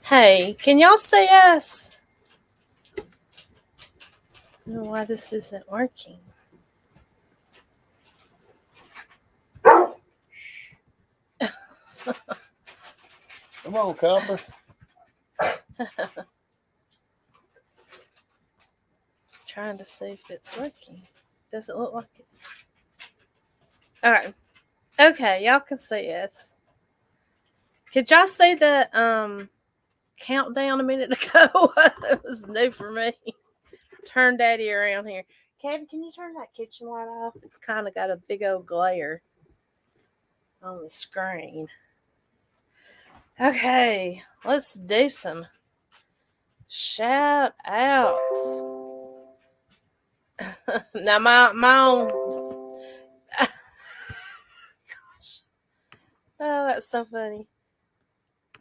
Hey, can y'all see us? I don't know why this isn't working. Come on, Copper. Trying to see if it's working. Doesn't look like it. Alright. Okay, y'all can see us. Could y'all see the countdown a minute ago? It was new for me. Turn Daddy around here. Kevin, can you turn that kitchen light off? It's kind of got a big old glare on the screen. Okay, let's do some shout outs. Now my own gosh. Oh, that's so funny.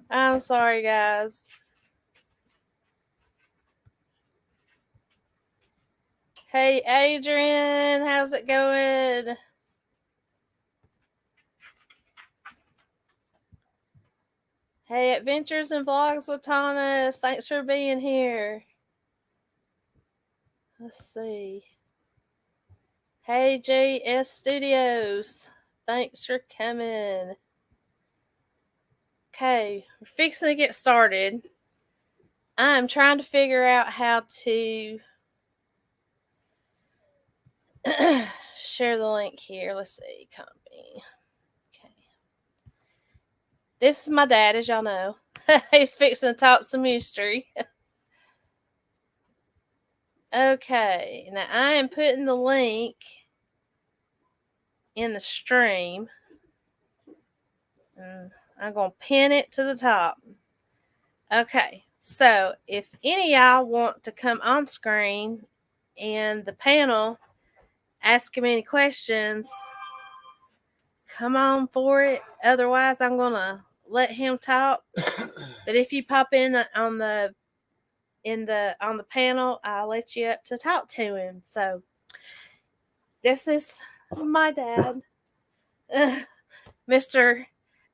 I'm sorry, guys. Hey, Adrian, how's it going? Hey, Adventures and Vlogs with Thomas. Thanks for being here. Let's see. Hey, JS Studios. Thanks for coming. Okay, we're fixing to get started. I'm trying to figure out how to share the link here. Let's see. Copy. Okay. This is my dad, as y'all know. He's fixing to talk some mystery. Okay, now I am putting the link in the stream. I'm going to pin it to the top. Okay, so if any of y'all want to come on screen and the panel, ask him any questions, come on for it. Otherwise, I'm going to let him talk. But if you pop in on the panel, I'll let you up to talk to him. So this is my dad, Mr.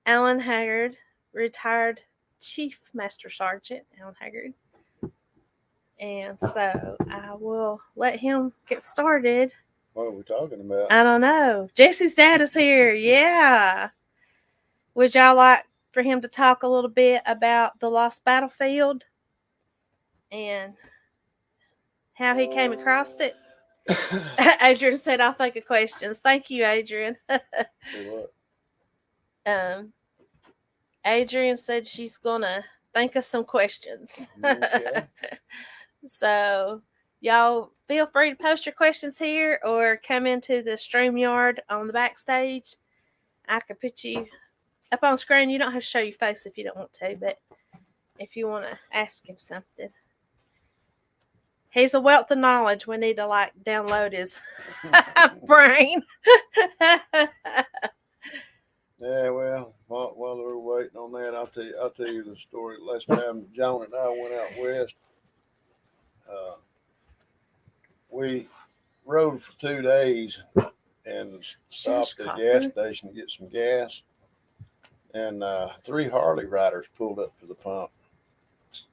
Alan Haggard, retired Chief Master Sergeant Alan Haggard. And so I will let him get started. What are we talking about? I don't know. Jesse's dad is here. Yeah. Would y'all like for him to talk a little bit about the Lost Battlefield and how he came across it? Adrian said, "I'll think of questions." Thank you, Adrian. Adrian said she's gonna think of some questions. Okay. So y'all feel free to post your questions here or come into the StreamYard on the backstage. I can put you up on screen. You don't have to show your face if you don't want to, but if you want to ask him something. He's a wealth of knowledge. We need to download his brain. Yeah, well, while we're waiting on that, I'll tell you the story. Last time John and I went out west, we rode for 2 days and stopped at a gas station to get some gas. And 3 Harley riders pulled up to the pump.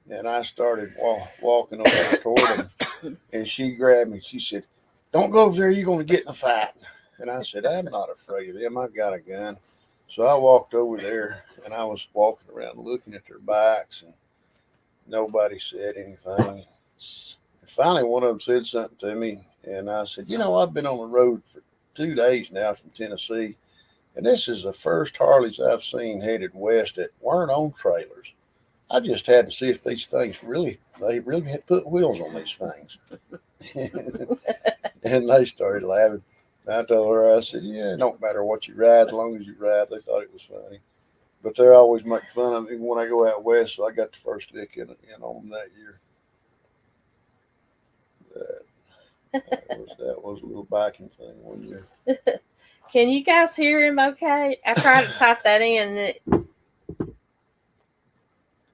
And I started walking over toward them. And she grabbed me. She said, "Don't go over there. You're going to get in a fight." And I said, "I'm not afraid of them. I've got a gun." So I walked over there, and I was walking around looking at their bikes, and nobody said anything. And finally, one of them said something to me, and I said, "I've been on the road for 2 days now from Tennessee, and this is the first Harleys I've seen headed west that weren't on trailers. I just had to see if these things they really had put wheels on these things." And they started laughing. I told her, I said, "Yeah, it don't matter what you ride, as long as you ride." They thought it was funny. But they always make fun of me when I go out west, so I got the first lick in on them that year. That was a little biking thing one year. Can you guys hear him okay? I tried to type that in, and it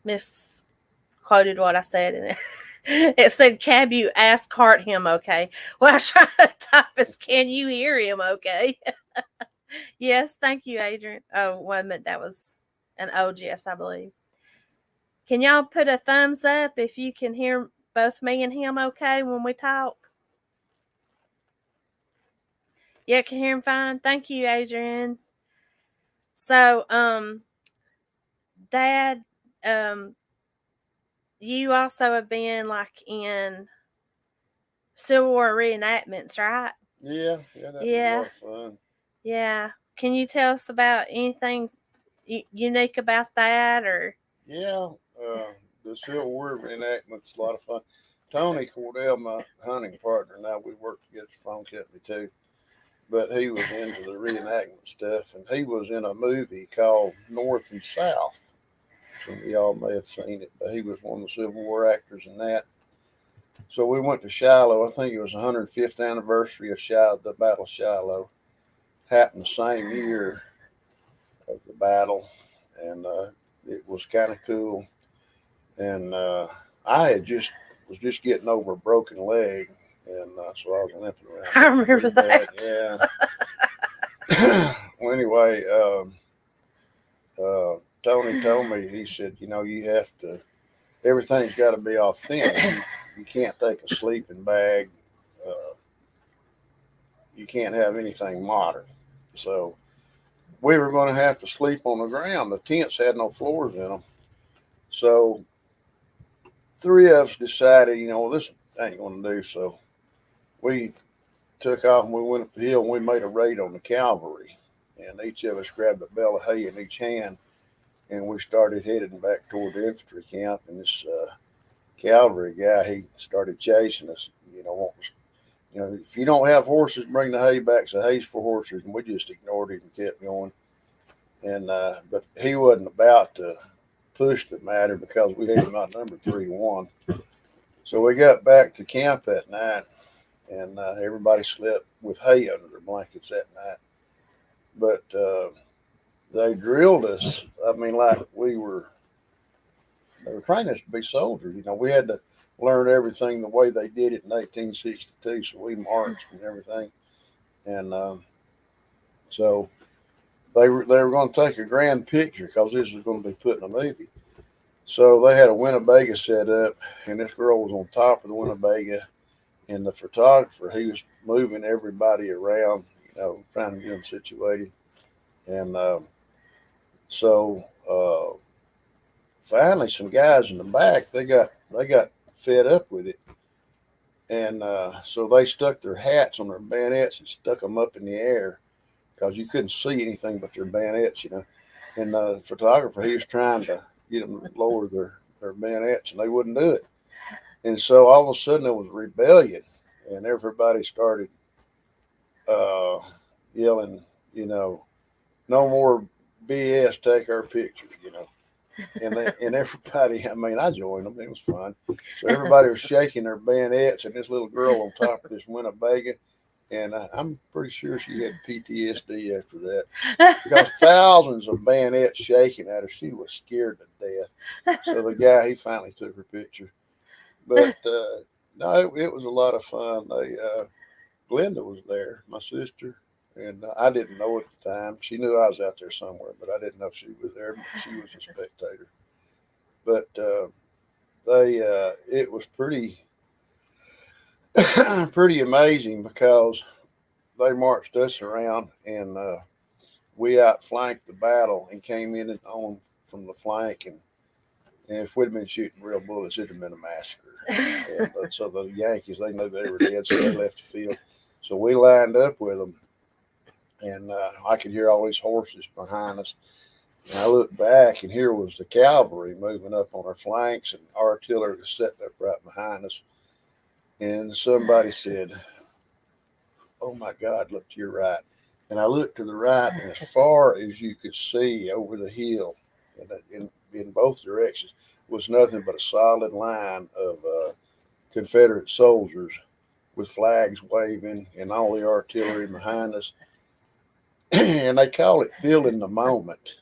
misquoted what I said in it. It said, "Cab, you ask Hart him okay." What I tried to type is, "Can you hear him okay?" Yes, thank you, Adrian. Oh, wait a minute. That was an old yes, I believe. Can y'all put a thumbs up if you can hear both me and him okay when we talk? Yeah, can hear him fine. Thank you, Adrian. So, Dad, you also have been like in Civil War reenactments, right? Yeah, that was a lot of fun. Yeah. Can you tell us about anything unique about that, or? Yeah, the Civil War reenactment's a lot of fun. Tony Cordell, my hunting partner, now we work together at the phone company too. But he was into the reenactment stuff, and he was in a movie called North and South. Some of y'all may have seen it, but he was one of the Civil War actors in that. So we went to Shiloh. I think it was the 105th anniversary of the Battle of Shiloh. Happened the same year of the battle, and it was kind of cool. And I was just getting over a broken leg, and so I was limping around. I remember that. Yeah. Well, anyway, Tony told me, he said, you have to, everything's got to be authentic. You can't take a sleeping bag. You can't have anything modern. So we were going to have to sleep on the ground. The tents had no floors in them. So three of us decided, this ain't going to do. So we took off and we went up the hill and we made a raid on the cavalry. And each of us grabbed a bale of hay in each hand, and we started heading back toward the infantry camp. And this cavalry guy, he started chasing us. If you don't have horses, bring the hay back. So hay's for horses, and we just ignored it and kept going. And but he wasn't about to push the matter because we had him outnumbered 3-1. So we got back to camp that night, and everybody slept with hay under their blankets that night. But they drilled us. I mean, like they were training us to be soldiers. We had to learn everything the way they did it in 1862. So we marched and everything. And so they were going to take a grand picture because this was going to be put in a movie. So they had a Winnebago set up, and this girl was on top of the Winnebago, and the photographer, he was moving everybody around, trying to get them situated. And so finally, some guys in the back, they got fed up with it, and so they stuck their hats on their bayonets and stuck them up in the air because you couldn't see anything but their bayonets, And the photographer, he was trying to get them to lower their bayonets, and they wouldn't do it. And so all of a sudden, there was rebellion, and everybody started yelling, no more BS, take our picture, And everybody, I joined them. It was fun. So everybody was shaking their bayonets, and this little girl on top of this Winnebago, and I'm pretty sure she had PTSD after that because thousands of bayonets shaking at her. She was scared to death. So the guy, he finally took her picture. But no, it was a lot of fun. Glenda was there, my sister, and I didn't know at the time. She knew I was out there somewhere, but I didn't know she was there. But she was a spectator. But it was pretty pretty amazing because they marched us around, and we outflanked the battle and came in and on from the flank. And if we'd been shooting real bullets, it'd have been a massacre. And so the Yankees, they knew they were dead, so they left the field. So we lined up with them, and I could hear all these horses behind us. And I looked back, and here was the cavalry moving up on our flanks, and artillery was sitting up right behind us. And somebody said, "Oh my God, look to your right." And I looked to the right, and as far as you could see over the hill, in both directions, was nothing but a solid line of Confederate soldiers with flags waving and all the artillery behind us. And they call it feeling the moment.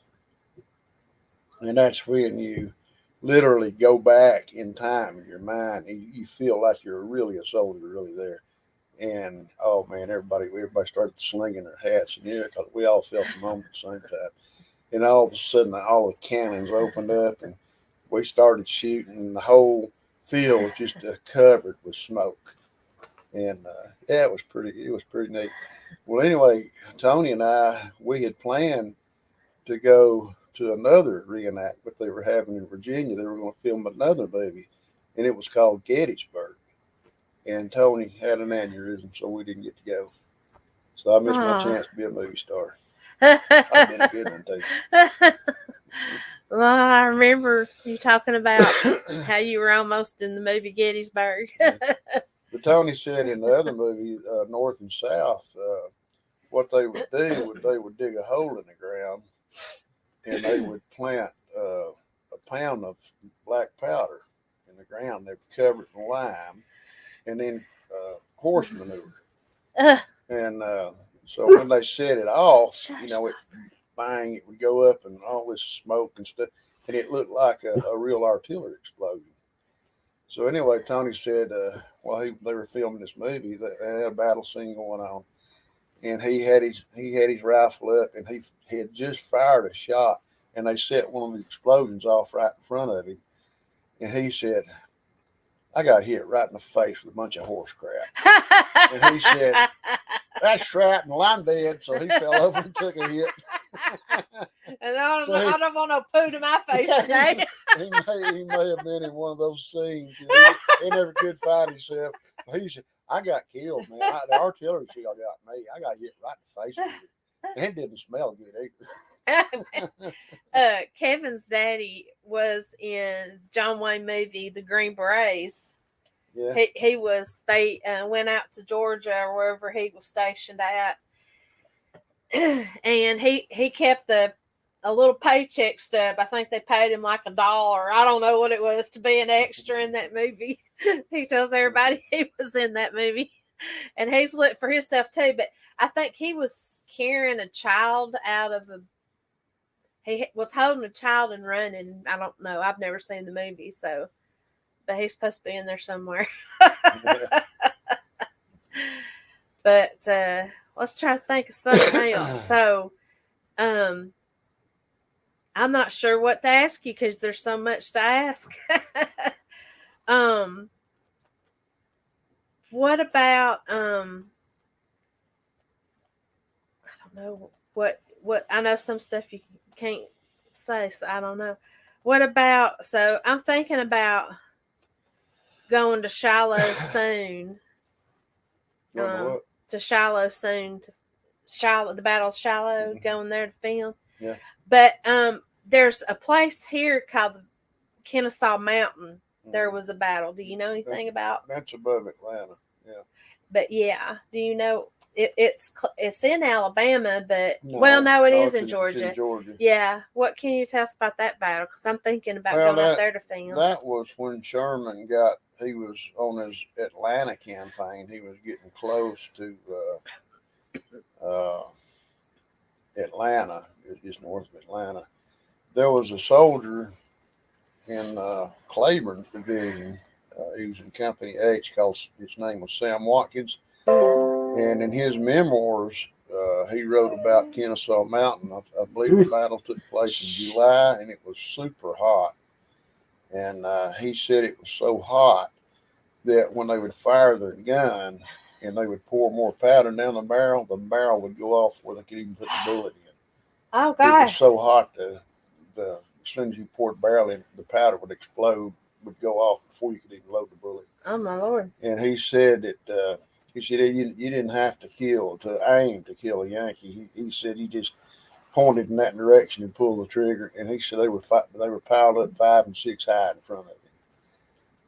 And that's when you literally go back in time in your mind and you feel like you're really a soldier, really there. And oh man, everybody started slinging their hats in the air because we all felt the moment at the same time. And all of a sudden, all the cannons opened up, and we started shooting, and the whole field was just covered with smoke. And yeah, it was pretty neat. Well, anyway, Tony and we had planned to go to another reenactment they were having in Virginia. They were going to film another movie, and it was called Gettysburg. And Tony had an aneurysm, so we didn't get to go. So I missed my chance to be a movie star. I've been a good one too. Well, I remember you talking about how you were almost in the movie Gettysburg. But Tony said in the other movie, North and South, what they would do would they would dig a hole in the ground, and they would plant a pound of black powder in the ground. They would cover it in lime, and then horse manure. And so when they set it off, it bang, it would go up and all this smoke and stuff, and it looked like a real artillery explosion. So anyway, Tony said, while they were filming this movie, they had a battle scene going on, and he had his rifle up, and he had just fired a shot, and they set one of the explosions off right in front of him, and he said, I got hit right in the face with a bunch of horse crap. And he said, that's shrapnel, I'm dead. So he fell over and took a hit. And I don't want no poo to my face today. he may have been in one of those scenes. He never could find himself. He said, I got killed, man. The artillery shell got me. I got hit right in the face with it. And it didn't smell good either. Kevin's daddy was in John Wayne movie The Green Berets. Yeah. They went out to Georgia or wherever he was stationed at, and he kept a little paycheck stub. I think they paid him like $1. I don't know what it was to be an extra in that movie. He tells everybody he was in that movie, and he's looked for his stuff too. But I think he was carrying a child out of he was holding a child and running. I don't know. I've never seen the movie, so. But he's supposed to be in there somewhere. But let's try to think of something else. So, I'm not sure what to ask you because there's so much to ask. What about I don't know what I know some stuff you can't say, so I don't know. What about? So I'm thinking about going to Shiloh soon. To Shiloh soon. To Shiloh, the Battle of Shiloh, going there to film. Yeah. But there's a place here called the Kennesaw Mountain. There was a battle. Do you know anything about? That's above Atlanta. Yeah. But yeah, do you know it's in Alabama? But no, it is in Georgia. It's in Georgia. Yeah. What can you tell us about that battle? Because I'm thinking about going out there to film. That was when Sherman he was on his Atlanta campaign. He was getting close to Atlanta. It was just north of Atlanta. There was a soldier in Claiborne's division. He was in Company H. His name was Sam Watkins. And in his memoirs, he wrote about Kennesaw Mountain. I believe the battle took place in July, and it was super hot. And he said it was so hot that when they would fire their gun and they would pour more powder down the barrel would go off before they could even put the bullet in. Oh, gosh. It was so hot, as soon as you poured barrel in, the powder would explode, would go off before you could even load the bullet. Oh, my Lord. And he said that you didn't have to aim to kill a Yankee. He said he just pointed in that direction and pulled the trigger. And he said they were piled up 5 and 6 high in front of him.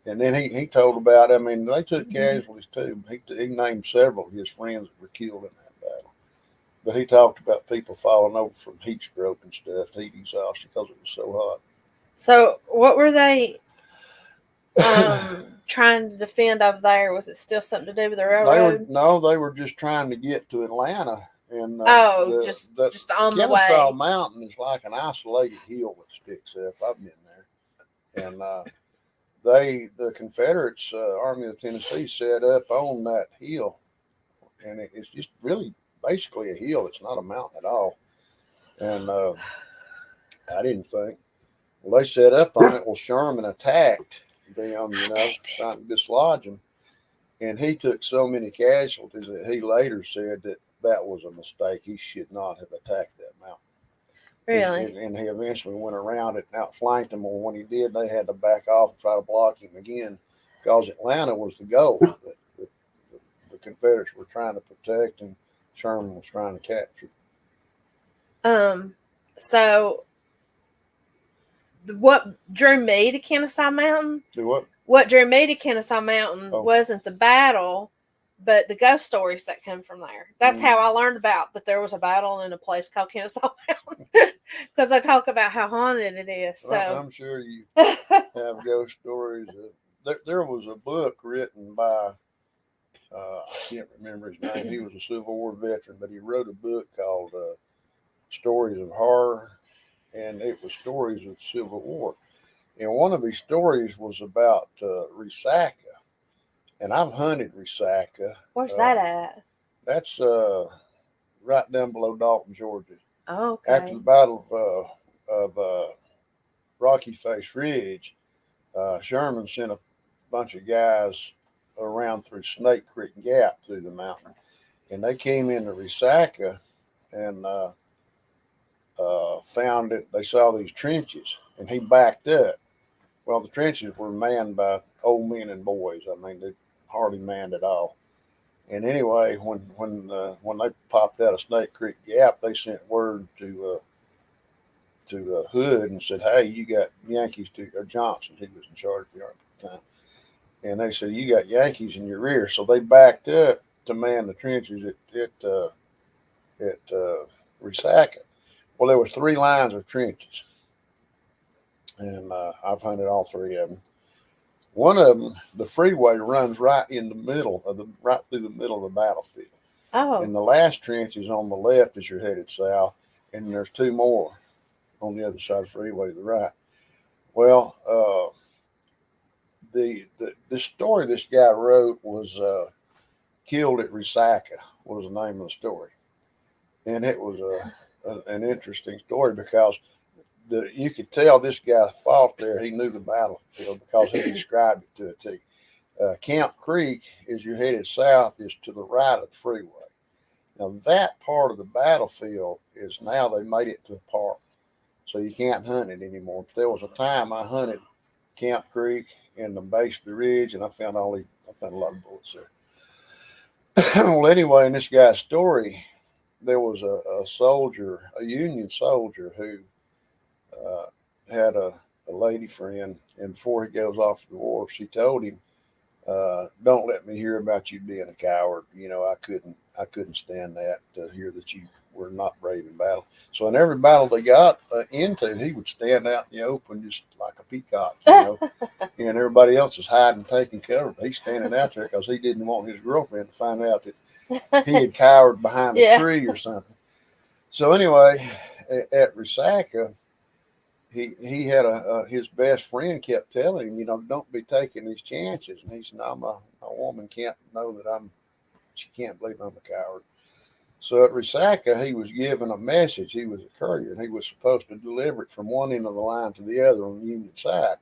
And then he told about, they took casualties too. He named several of his friends that were killed in that battle. But he talked about people falling over from heat stroke and stuff, heat exhaustion, because it was so hot. So what were they trying to defend over there? Was it still something to do with the railroad? They were just trying to get to Atlanta. And just on the way. Kennesaw Mountain is like an isolated hill that sticks up. I've been there. And the Confederates, Army of Tennessee, set up on that hill. And it's just really basically a hill. It's not a mountain at all. And I didn't think. Well, they set up on it. Well, Sherman attacked them, trying to dislodge them. And he took so many casualties that he later said that was a mistake. He should not have attacked that mountain. Really? And he eventually went around it and outflanked them. Well, when he did, they had to back off and try to block him again because Atlanta was the goal that the Confederates were trying to protect and Sherman was trying to capture. So what drew me to Kennesaw Mountain? Do what? What drew me to Kennesaw Mountain Oh. wasn't the battle, but the ghost stories that come from there. That's how I learned about that there was a battle in a place called Kennesaw Mountain, because I talk about how haunted it is. So I'm sure you have ghost stories. There was a book written by, I can't remember his name. He was a Civil War veteran, but he wrote a book called Stories of Horror, and it was stories of the Civil War. And one of his stories was about Resaca. And I've hunted Resaca. Where's that at? That's right down below Dalton, Georgia. Oh, okay. After the Battle of Rocky Face Ridge, Sherman sent a bunch of guys around through Snake Creek Gap through the mountain. And they came into Resaca and found it. They saw these trenches, and he backed up. Well, the trenches were manned by old men and boys. I mean, they hardly manned at all. And anyway, when they popped out of Snake Creek Gap, they sent word to Hood and said, "Hey, you got Yankees or Johnson." He was in charge of the army at the time. And they said, "You got Yankees in your rear." So they backed up to man the trenches at Resaca. Well, there was 3 lines of trenches, and I've hunted all 3 of them. One of them, the freeway runs right in the middle right through the middle of the battlefield. Oh. And the last trench is on the left as you're headed south, and there's 2 more on the other side of the freeway to the right. Well, the story this guy wrote was Killed at Resaca was the name of the story, and it was an interesting story because you could tell this guy fought there. He knew the battlefield because he described it to a T. Camp Creek, as you're headed south, is to the right of the freeway. Now, that part of the battlefield is now they made it to a park, so you can't hunt it anymore. There was a time I hunted Camp Creek in the base of the ridge, and I found a lot of bullets there. Well, anyway, in this guy's story, there was a soldier, a Union soldier, who had a lady friend, and before he goes off to the war, she told him, "Don't let me hear about you being a coward. I couldn't stand that to hear that you were not brave in battle." So in every battle they got into, he would stand out in the open just like a peacock, and everybody else is hiding, taking cover. But he's standing out there because he didn't want his girlfriend to find out that he had cowered behind a tree or something. So anyway, at Resaca, he had his best friend kept telling him, "Don't be taking these chances." And he said, "No, my woman can't know that she can't believe I'm a coward." So at Resaca, he was given a message. He was a courier, and he was supposed to deliver it from one end of the line to the other on the Union side.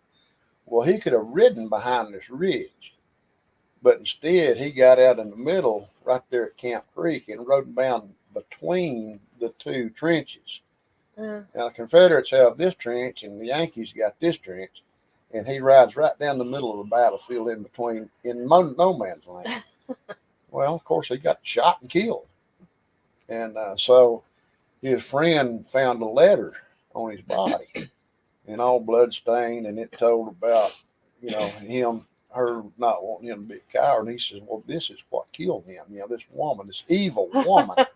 Well, he could have ridden behind this ridge, but instead he got out in the middle right there at Camp Creek and rode down between the 2 trenches. Now, the Confederates have this trench, and the Yankees got this trench, and he rides right down the middle of the battlefield in between, in no man's land. Well, of course, he got shot and killed. And so his friend found a letter on his body, and all blood stained, and it told about, her not wanting him to be a coward. And he says, "Well, this is what killed him. This woman, this evil woman."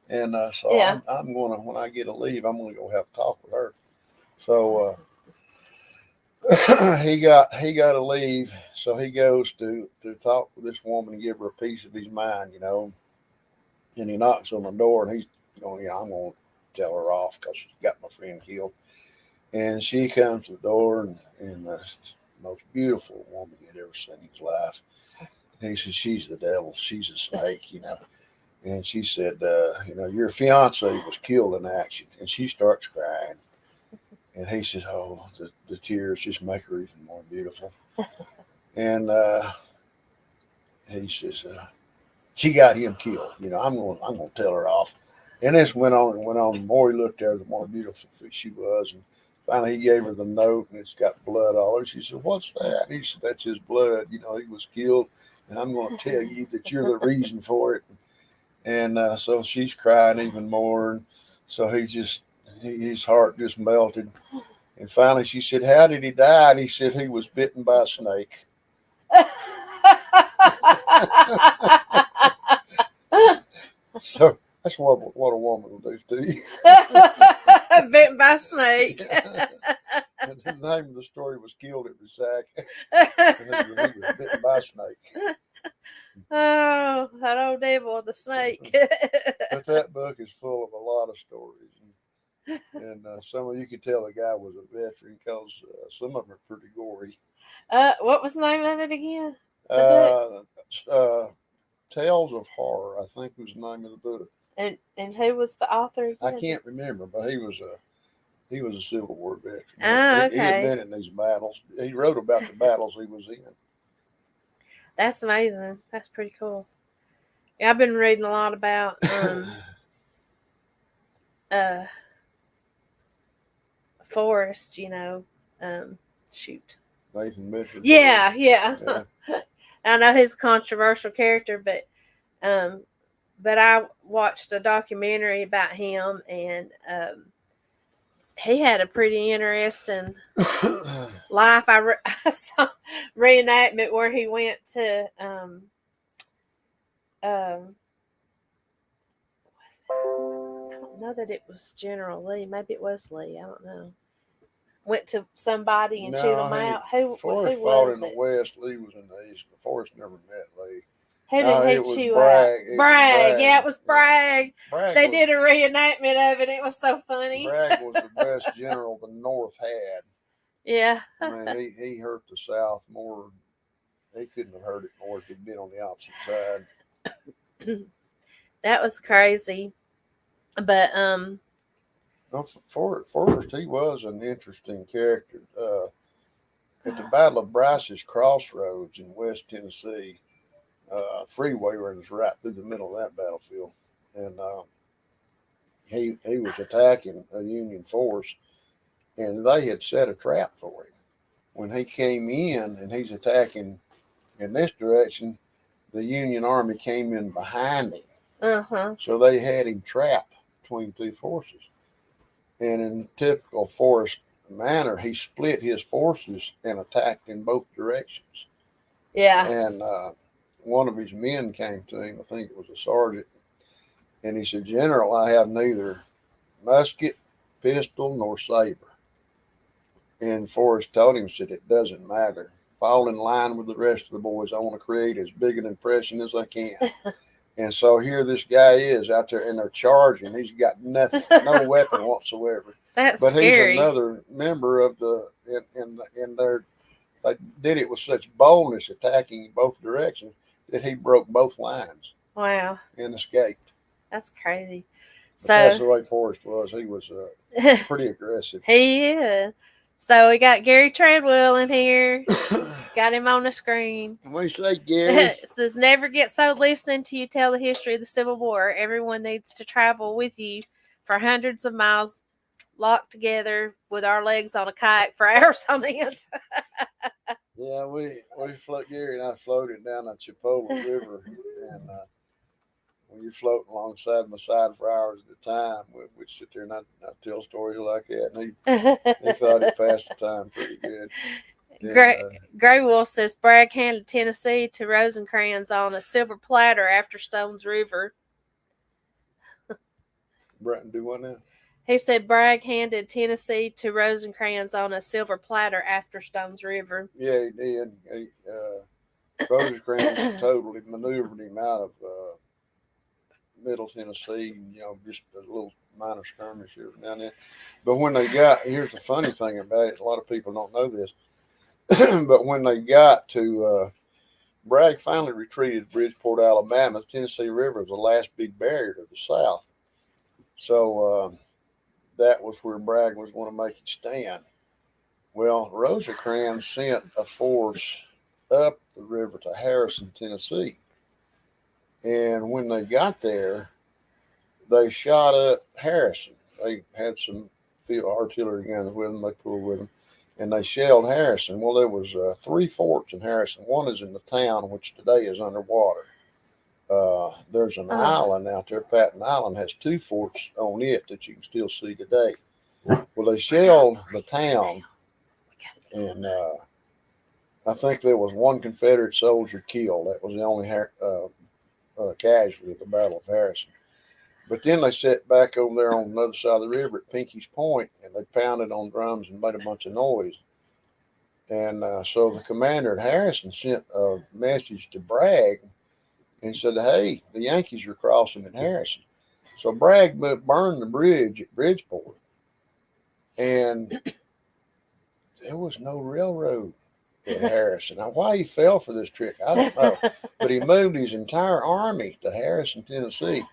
And so yeah. I'm going to, when I get a leave, I'm going to go have a talk with her. So he got a leave. So he goes to talk with this woman and give her a piece of his mind, And he knocks on the door, and he's going, "I'm going to tell her off because she's got my friend killed." And she comes to the door, and the most beautiful woman he'd ever seen in his life. And he says, "She's the devil. She's a snake, And she said, "Your fiance was killed in action." And she starts crying. And he says, "Oh, the tears just make her even more beautiful." And he says, "She got him killed. I'm gonna tell her off." And this went on and went on. The more he looked at her, the more beautiful she was. And finally, he gave her the note, and it's got blood all over. She said, "What's that?" And he said, "That's his blood. He was killed, and I'm going to tell you that you're the reason for it." And so she's crying even more. And so his heart just melted. And finally, she said, "How did he die?" And he said, "He was bitten by a snake." So that's what a woman will do to you. Bitten by a snake. And the name of the story was "Killed at Resac." He was bitten by a snake. Oh, that old devil, the snake. But that book is full of a lot of stories, and some of you could tell the guy was a veteran because some of them are pretty gory. What was the name of it again? Tales of Horror, I think, was the name of the book. And who was the author again? I can't remember, but he was a Civil War veteran. Oh, okay. He had been in these battles. He wrote about the battles he was in. That's amazing. That's pretty cool. Yeah, I've been reading a lot about Forrest, shoot. Nathan Mitchell. Yeah. I know he's a controversial character, but I watched a documentary about him, and he had a pretty interesting life. I saw reenactment where he went to I don't know that it was General Lee. Maybe it was Lee. I don't know. Went to somebody and chewed them out. Forrest who fought was in the it? West. Lee was in the East. Forrest never met Lee. Who did he chew Bragg. out? Bragg. Yeah, it was Bragg. Bragg They did a reenactment of it. It was so funny. Bragg was the best general the North had. Yeah. I mean, he hurt the South more. He couldn't have hurt it more if he'd been on the opposite side. That was crazy. But Forrest, he was an interesting character. At the Battle of Bryce's Crossroads in West Tennessee, freeway runs right through the middle of that battlefield, and he was attacking a Union force, and they had set a trap for him. When he came in and he's attacking in this direction, the Union Army came in behind him. So they had him trapped between two forces. And in typical Forrest manner, he split his forces and attacked in both directions. Yeah. And one of his men came to him, I think it was a sergeant, and he said, "General, I have neither musket, pistol, nor saber." And Forrest told him, said, "It doesn't matter. Fall in line with the rest of the boys. I want to create as big an impression as I can." And so here this guy is out there, and they're charging. He's got nothing, no weapon whatsoever. That's but scary. He's another member of in their. They did it with such boldness, attacking in both directions, that he broke both lines. Wow. And escaped. That's crazy. But that's the way Forrest was. He was pretty aggressive. He is. So we got Gary Treadwell in here. Got him on the screen. When we say Gary, it says, "Never get so listening to you tell the history of the Civil War. Everyone needs to travel with you for hundreds of miles, locked together with our legs on a kayak for hours on end." Yeah, Gary and I floated down the Chipola River, and when you're floating alongside my side for hours at a time, we'd sit there and I'd tell stories like that, and he thought he passed the time pretty good. Gray Wolf says Bragg handed Tennessee to Rosecrans on a silver platter after Stones River. Do what now? He said Bragg handed Tennessee to Rosecrans on a silver platter after Stones River. Yeah, he did. Rosecrans totally maneuvered him out of Middle Tennessee, just a little minor skirmish here and down there. But when they here's the funny thing about it, a lot of people don't know this, but when they got to, Bragg finally retreated to Bridgeport, Alabama. The Tennessee River was the last big barrier to the south. So that was where Bragg was going to make it stand. Well, Rosecrans sent a force up the river to Harrison, Tennessee. And when they got there, they shot up Harrison. They had some field artillery guns with them. They pulled with them, and they shelled Harrison. Well, there was 3 forts in Harrison. One is in the town, which today is underwater. There's an island out there. Patton Island has 2 forts on it that you can still see today. Well, they shelled the town, and I think there was 1 Confederate soldier killed. That was the only casualty of the Battle of Harrison. But then they sat back over there on the other side of the river at Pinky's Point, and they pounded on drums and made a bunch of noise. And so the commander at Harrison sent a message to Bragg and said, hey, the Yankees are crossing at Harrison. So Bragg burned the bridge at Bridgeport. And there was no railroad at Harrison. Now, why he fell for this trick, I don't know. But he moved his entire army to Harrison, Tennessee.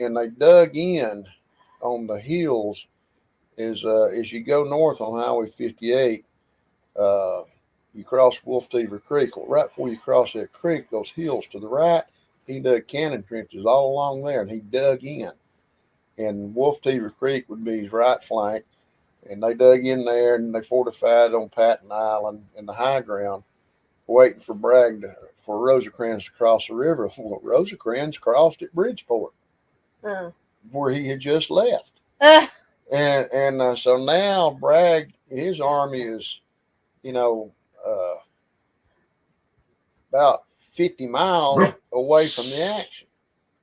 And they dug in on the hills as you go north on Highway 58. You cross Wolf Teever Creek. Well, right before you cross that creek, those hills to the right, he dug cannon trenches all along there, and he dug in. And Wolf Teever Creek would be his right flank. And they dug in there, and they fortified on Patton Island in the high ground, waiting for for Rosecrans to cross the river. Well, Rosecrans crossed at Bridgeport, where he had just left. And so now Bragg, his army is, about 50 miles away from the action.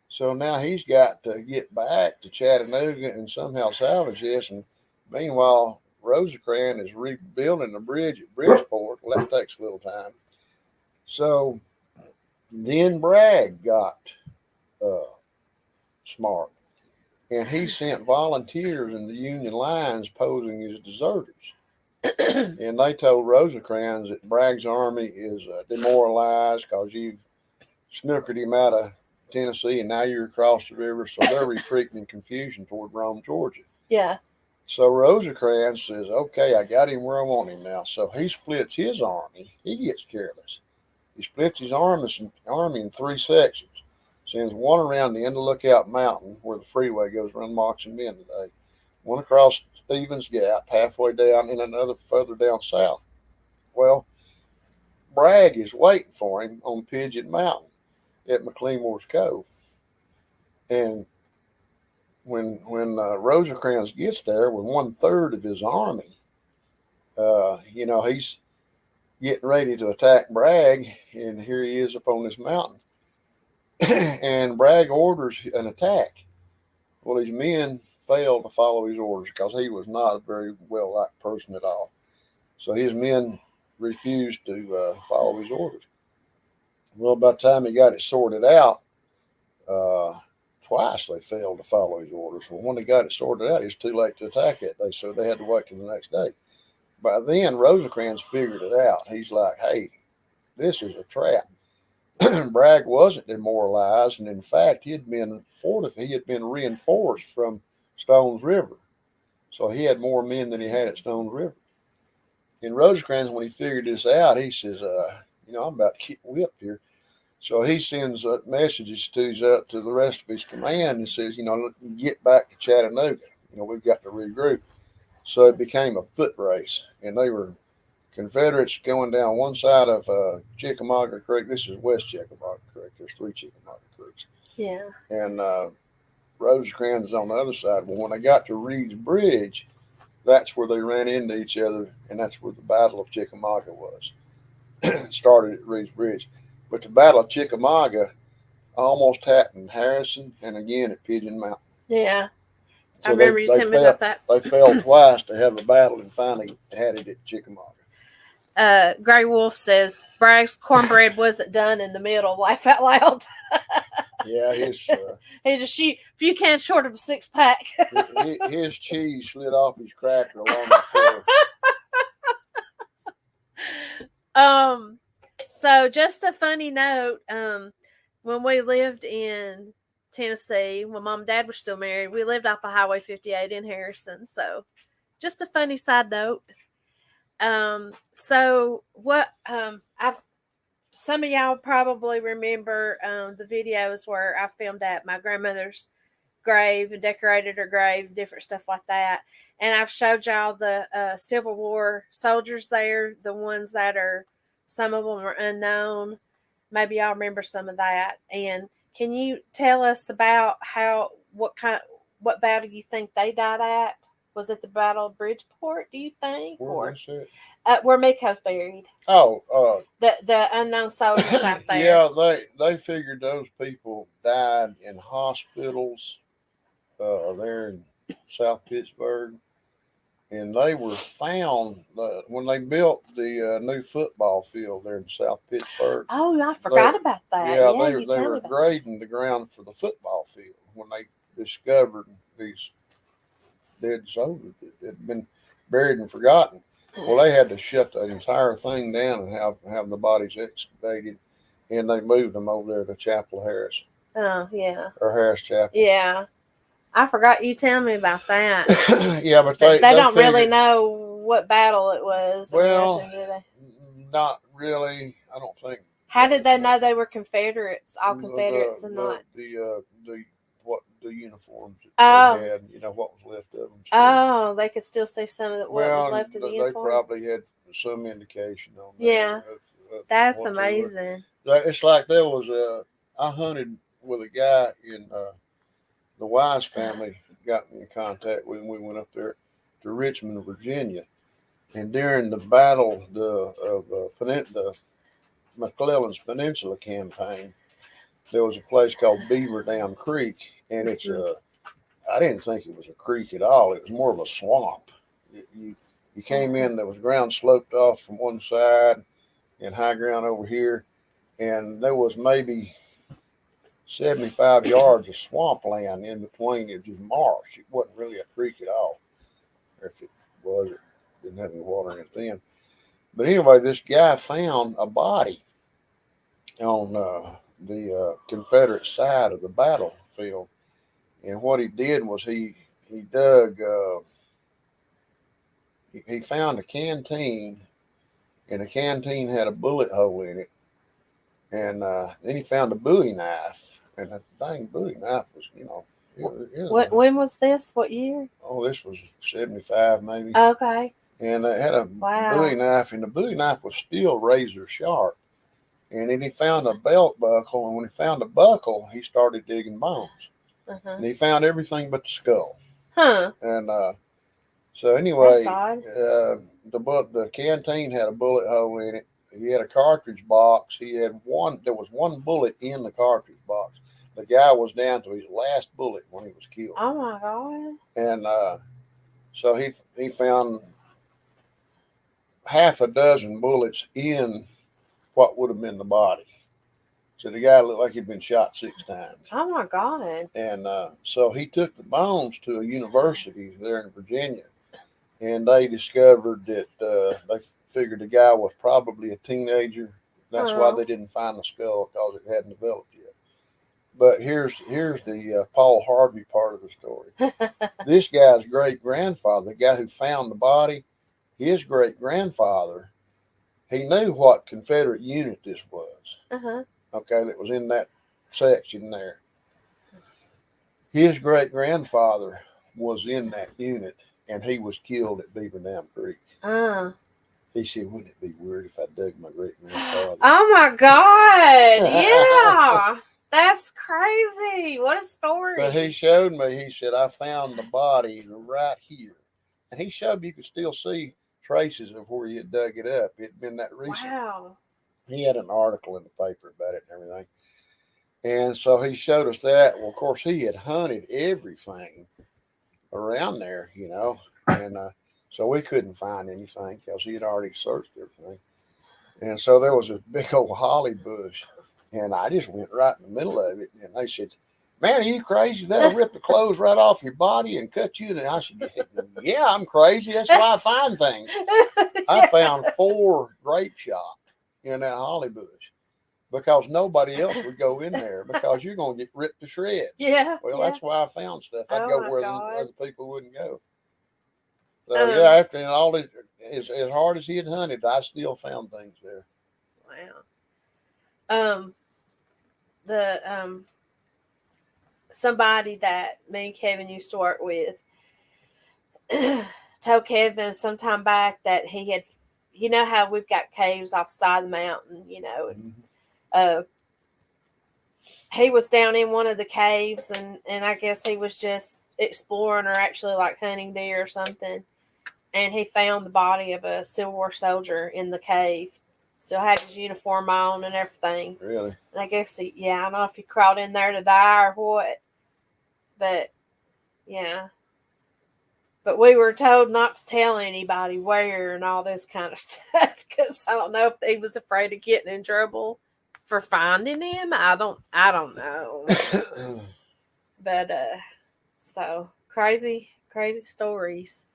So now he's got to get back to Chattanooga and somehow salvage this. And meanwhile, Rosecrans is rebuilding the bridge at Bridgeport. Well, that takes a little time. So then Bragg got smart. And he sent volunteers in the Union lines posing as deserters. And they told Rosecrans that Bragg's army is demoralized because you've snookered him out of Tennessee and now you're across the river. So they're retreating in confusion toward Rome, Georgia. Yeah. So Rosecrans says, okay, I got him where I want him now. So he splits his army. He gets careless. He splits his army in 3 sections. Sends one around the end of Lookout Mountain where the freeway goes around Moxon Bend today. One across Stevens Gap, halfway down, and another further down south. Well, Bragg is waiting for him on Pigeon Mountain at McLemore's Cove. And when Rosecrans gets there with 1/3 of his army, he's getting ready to attack Bragg, and here he is up on this mountain. And Bragg orders an attack. Well, his men failed to follow his orders because he was not a very well-liked person at all. So his men refused to follow his orders. Well, by the time he got it sorted out, twice they failed to follow his orders. Well, when they got it sorted out, it was too late to attack that day, so they had to wait till the next day. By then, Rosecrans figured it out. He's like, hey, this is a trap. Bragg wasn't demoralized, and in fact, he had been reinforced from Stones River. So he had more men than he had at Stones River. And Rosecrans, when he figured this out, he says, I'm about to get whipped here. So he sends messages to the rest of his command and says, get back to Chattanooga. We've got to regroup. So it became a foot race, and they were Confederates going down one side of Chickamauga Creek. This is West Chickamauga Creek. There's 3 Chickamauga Creeks. Yeah. And Rosecrans is on the other side. Well, when they got to Reed's Bridge, that's where they ran into each other, and that's where the Battle of Chickamauga was. Started at Reed's Bridge. But the Battle of Chickamauga almost happened in Harrison and again at Pigeon Mountain. Yeah. So I remember you telling me about that. They failed twice to have a battle and finally had it at Chickamauga. Gray Wolf says Bragg's cornbread wasn't done in the middle. Laugh out loud. Yeah, he's a few cans short of a 6-pack. his cheese slid off his cracker along the floor. So just a funny note. When we lived in Tennessee when Mom and Dad were still married. We lived off of Highway 58 in Harrison. So, just a funny side note. So what I've some of y'all probably remember the videos where I filmed at my grandmother's grave and decorated her grave, different stuff like that. And I've showed y'all the Civil War soldiers there, the ones that are, some of them are unknown. Maybe y'all remember some of that. And can you tell us about what battle you think they died at? Was it the Battle of Bridgeport, do you think? Where was it? Where Miko's buried. Oh, The unknown soldiers out there. yeah, they figured those people died in hospitals there in South Pittsburgh, and they were found when they built the new football field there in South Pittsburgh. Oh, I forgot about that. Yeah, they were grading the ground for the football field when they discovered these dead soldiers that had been buried and forgotten. Well, they had to shut the entire thing down and have the bodies excavated, and they moved them over there to Chapel Harris. Oh, yeah. Or Harris Chapel. Yeah. I forgot you telling me about that. Yeah, but they don't figured, really know what battle it was. Well, nothing, do they? Not really. I don't think. How did they know they were Confederates? All Confederates and not the uniforms that they had, what was left of them. So, oh, they could still see some of what was left of the uniform. They probably had some indication on that. Yeah, of that's amazing. It's like there was I hunted with a guy in the Wise family, got me in contact with him. We went up there to Richmond, Virginia, and during the battle of McClellan's Peninsula campaign, there was a place called Beaver Dam Creek, and it's I didn't think it was a creek at all. It was more of a swamp. You came in, there was ground sloped off from one side and high ground over here, and there was maybe 75 yards of swampland in between. It was marsh. It wasn't really a creek at all. Or if it was, it didn't have any water in it then. But anyway, this guy found a body on the Confederate side of the battlefield, and what he did was he dug. He found a canteen, and the canteen had a bullet hole in it, and then he found a Bowie knife, and that dang Bowie knife was, when was this? What year? Oh, this was 75 maybe. Okay. And it had a Bowie knife, and the Bowie knife was still razor sharp. And then he found a belt buckle, and when he found a buckle, he started digging bones. And he found everything but the skull. Huh. And so anyway, the canteen had a bullet hole in it. He had a cartridge box. There was one bullet in the cartridge box. The guy was down to his last bullet when he was killed. Oh my God. And so he found half a dozen bullets in what would have been the body. So the guy looked like he'd been shot 6 times. Oh my God. And so he took the bones to a university there in Virginia, and they discovered that they figured the guy was probably a teenager. That's why they didn't find the skull, because it hadn't developed yet. But here's the Paul Harvey part of the story. This guy's great-grandfather, the guy who found the body, his great-grandfather, he knew what Confederate unit this was. Okay, that was in that section there. His great-grandfather was in that unit, and he was killed at Beaver Dam Creek. He said, wouldn't it be weird if I dug my great-grandfather? Oh my God. Yeah. That's crazy. What a story. But he showed me, he said, I found the body right here. And he showed me you could still see traces of where he had dug it up. It had been that recent. Wow. He had an article in the paper about it and everything. And so he showed us that. Well, of course, he had hunted everything around there, and so we couldn't find anything because he had already searched everything. And so there was this big old holly bush, and I just went right in the middle of it. And they said, man, are you crazy? That'll rip the clothes right off your body and cut you. And I said, yeah, I'm crazy. That's why I find things. I found 4 grape shots in that holly bush. because nobody else would go in there because you're going to get ripped to shreds. Yeah. Well, yeah. that's why I found stuff. I'd Oh, go my where God. other people wouldn't go. So yeah, after all this, as hard as he had hunted, I still found things there. Wow. The somebody that me and Kevin used to work with told Kevin some time back that he had, you know how we've got caves off the side of the mountain, you know, and he was down in one of the caves, and I guess he was just exploring or actually like hunting deer or something, and he found the body of a Civil War soldier in the cave. Still had his uniform on and everything. Really? And I guess I don't know if he crawled in there to die or what, but yeah. But we were told not to tell anybody where and all this kind of stuff because I don't know if he was afraid of getting in trouble for finding him. I don't know. But so crazy stories.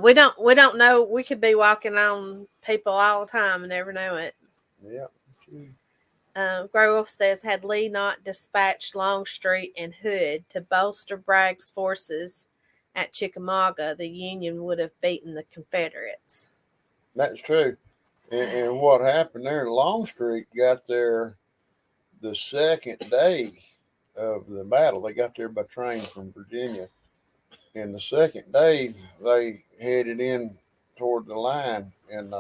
We don't know. We could be walking on people all the time and never know it. Yeah. Grey Wolf says, had Lee not dispatched Longstreet and Hood to bolster Bragg's forces at Chickamauga, the Union would have beaten the Confederates. That's true. And what happened there, Longstreet got there the second day of the battle. They got there by train from Virginia. And the second day, they headed in toward the line. And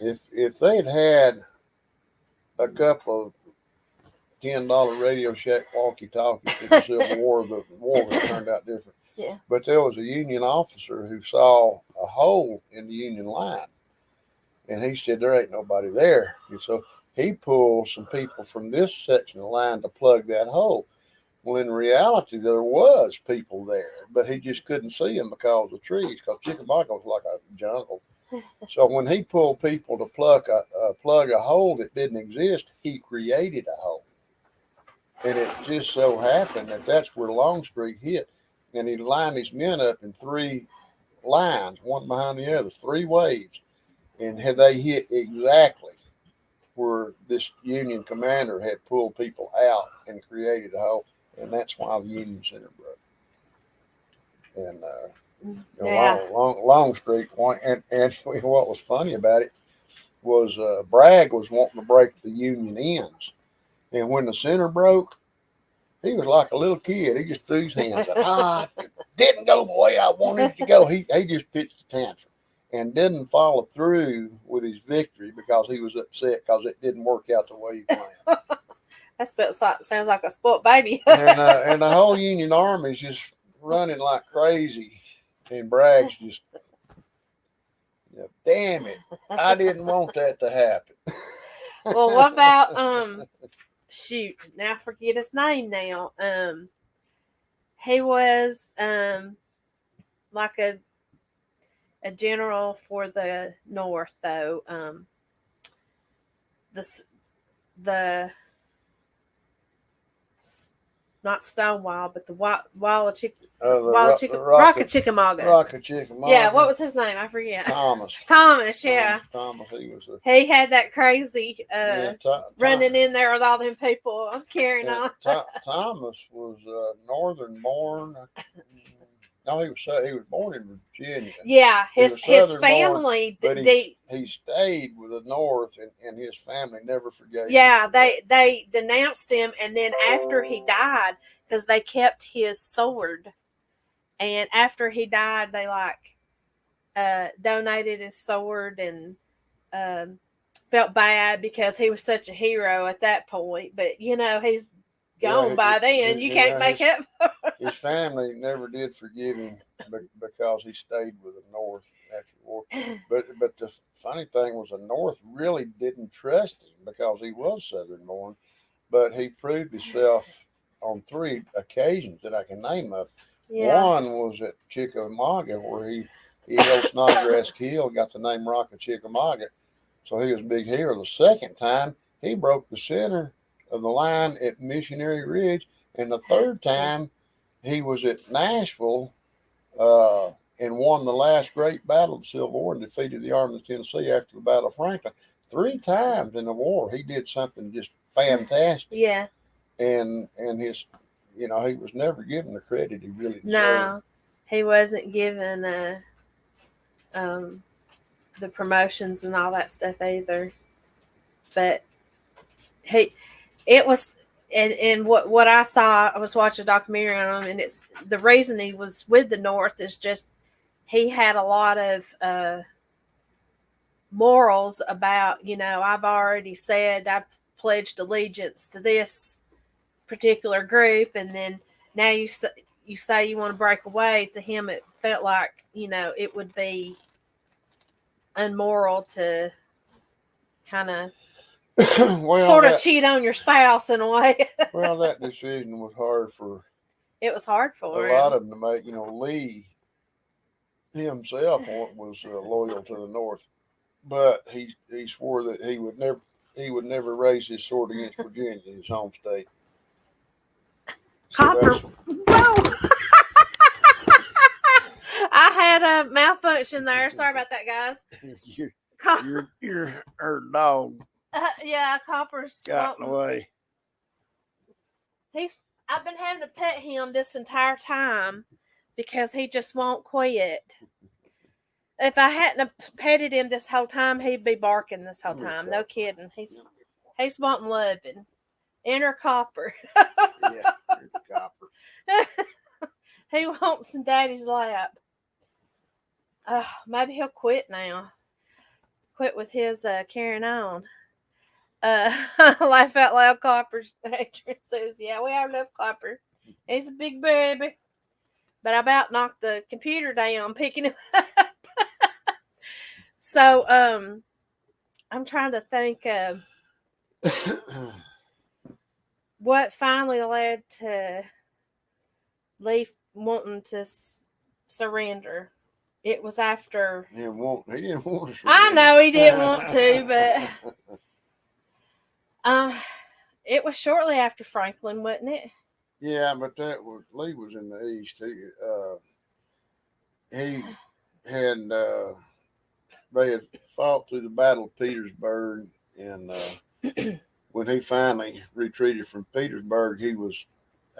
if they'd had a couple of $10 Radio Shack walkie-talkies in the Civil War, the war would have turned out different. Yeah. But there was a Union officer who saw a hole in the Union line. And he said, there ain't nobody there. And so he pulled some people from this section of the line to plug that hole. Well, in reality, there was people there, but he just couldn't see them because of the trees, because Chickamauga was like a jungle. So when he pulled people to plug a hole that didn't exist, he created a hole. And it just so happened that that's where Longstreet hit. And he lined his men up in 3 lines, one behind the other, 3 waves. And they hit exactly where this Union commander had pulled people out and created a hole. And that's why the Union Center broke. And Longstreet, and what was funny about it was Bragg was wanting to break the Union ends. And when the center broke, he was like a little kid. He just threw his hands up. Didn't go the way I wanted it to go. He just pitched a tantrum and didn't follow through with his victory because he was upset because it didn't work out the way he planned. That sounds like a sport baby. and the whole Union Army's just running like crazy. And Bragg's just, damn it, I didn't want that to happen. Well, what about shoot, now I forget his name now. He was like a general for the North though. The not Stonewall, but the wall of Rock of Chickamauga. Rock of Chickamauga. Yeah, what was his name? I forget. Thomas, yeah. Thomas, he had that crazy running in there with all them people carrying on. Thomas was northern born. No, he was born in Virginia. Yeah, his family he stayed with the North, and his family never forgave him. Yeah, they denounced him, and then after he died, because they kept his sword, and after he died, they donated his sword and felt bad because he was such a hero at that point. But he's gone by then. You can't make it. His family never did forgive him because he stayed with the North after the war. But the funny thing was the North really didn't trust him because he was Southern born. But he proved himself on 3 occasions that I can name up. Yeah. One was at Chickamauga where he held Snodgrass Hill, got the name Rock of Chickamauga. So he was a big hero. The second time, he broke the center of the line at Missionary Ridge. And the third time, he was at Nashville and won the last great battle of the Civil War and defeated the Army of Tennessee after the Battle of Franklin. 3 times in the war he did something just fantastic. Yeah. And his, he was never given the credit he really deserved. No, he wasn't given the promotions and all that stuff either. But it was, and what I saw, I was watching a documentary on him, and it's the reason he was with the North is just he had a lot of morals about, I've already said I pledged allegiance to this particular group, and then now you say you want to break away. To him, it felt like, it would be unmoral to kind of sort of cheat on your spouse in a way. Well, that decision was hard for. It was hard for a lot of them to make. Lee himself was loyal to the North, but he swore that he would never raise his sword against Virginia, his home state. Copper. Whoa! I had a malfunction there. Sorry about that, guys. Her dog. Yeah, Copper's gotten away. I've been having to pet him this entire time because he just won't quit. If I hadn't petted him this whole time, he'd be barking this whole time. No kidding. He's wanting loving. Enter Copper. Yeah, Copper. He wants in Daddy's lap. Maybe he'll quit now. Quit with his carrying on. Laugh out loud, Copper. Adrian says, yeah, we have enough Copper. He's a big baby. But I about knocked the computer down picking him up. So, I'm trying to think of what finally led to Lee wanting to surrender. It was after. He didn't want to surrender. I know he didn't want to, but it was shortly after Franklin, wasn't it? Yeah, but Lee was in the East. He had they had fought through the Battle of Petersburg, and when he finally retreated from Petersburg, he was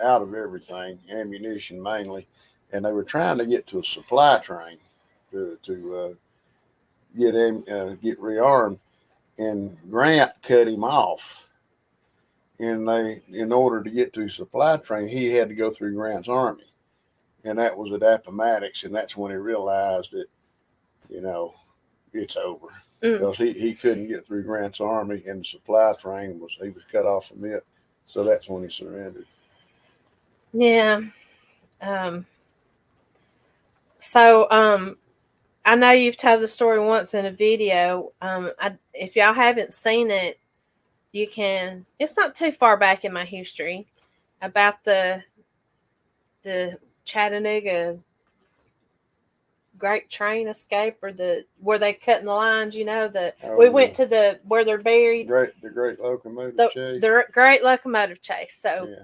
out of everything, ammunition mainly, and they were trying to get to a supply train to get rearmed, and Grant cut him off. And in order to get to a supply train, he had to go through Grant's army, and that was at Appomattox, and that's when he realized that, it's over. Because he couldn't get through Grant's army, and the supply train he was cut off from it. So that's when he surrendered. Yeah. So I know you've told the story once in a video. If y'all haven't seen it, you can. It's not too far back in my history about the Chattanooga Great Train Escape, or where they cutting the lines. Went to where they're buried. The Great Locomotive Chase. The Great Locomotive Chase. So,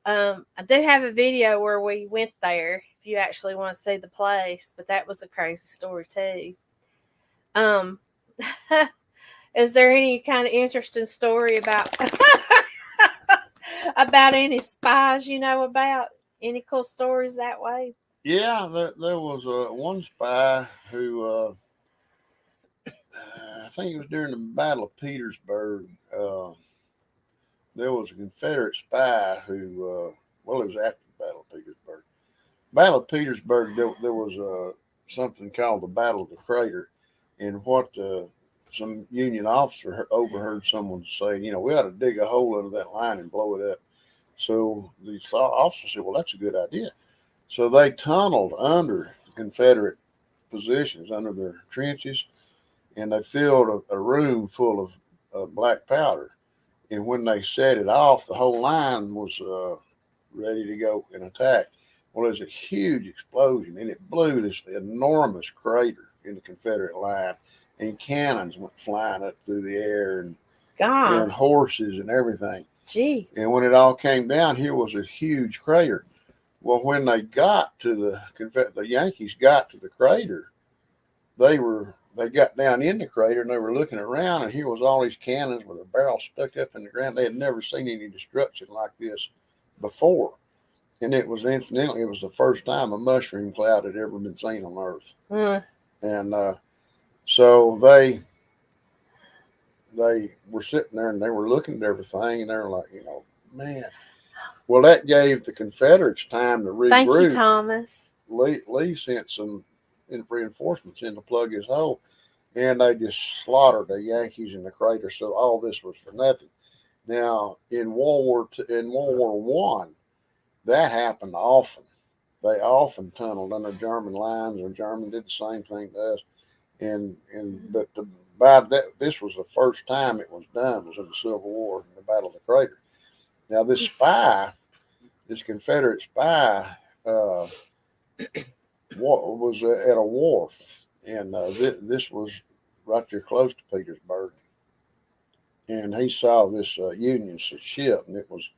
yeah. I do have a video where we went there. If you actually want to see the place, but that was a crazy story too. Is there any kind of interesting story about about any spies about? Any cool stories that way? Yeah, there was one spy who, I think it was during the Battle of Petersburg. There was a Confederate spy who, it was after the Battle of Petersburg. Battle of Petersburg, there was something called the Battle of the Crater, and what some Union officer overheard someone say, we ought to dig a hole under that line and blow it up. So the officer said, well, that's a good idea. So they tunneled under the Confederate positions, under their trenches, and they filled a room full of black powder. And when they set it off, the whole line was ready to go and attack. Well, there was a huge explosion, and it blew this enormous crater in the Confederate line, and cannons went flying up through the air, and horses and everything. Gee. And when it all came down, here was a huge crater. Well, when they got to the Yankees got to the crater, they were they got down in the crater and they were looking around, and here was all these cannons with a barrel stuck up in the ground. They had never seen any destruction like this before. And it was, incidentally, it was the first time a mushroom cloud had ever been seen on Earth. And so they were sitting there and they were looking at everything, and they were like, man. Well, that gave the Confederates time to regroup. Thank you, Thomas. Lee sent some reinforcements in to plug his hole, and they just slaughtered the Yankees in the crater. So all this was for nothing. Now, in World War One, that happened often. They often tunneled under German lines, or German did the same thing to us. But this was the first time it was done. Was in the Civil War, in the Battle of the Crater. Now, this Confederate spy, was at a wharf, and this was right there close to Petersburg. And he saw this Union ship, and it was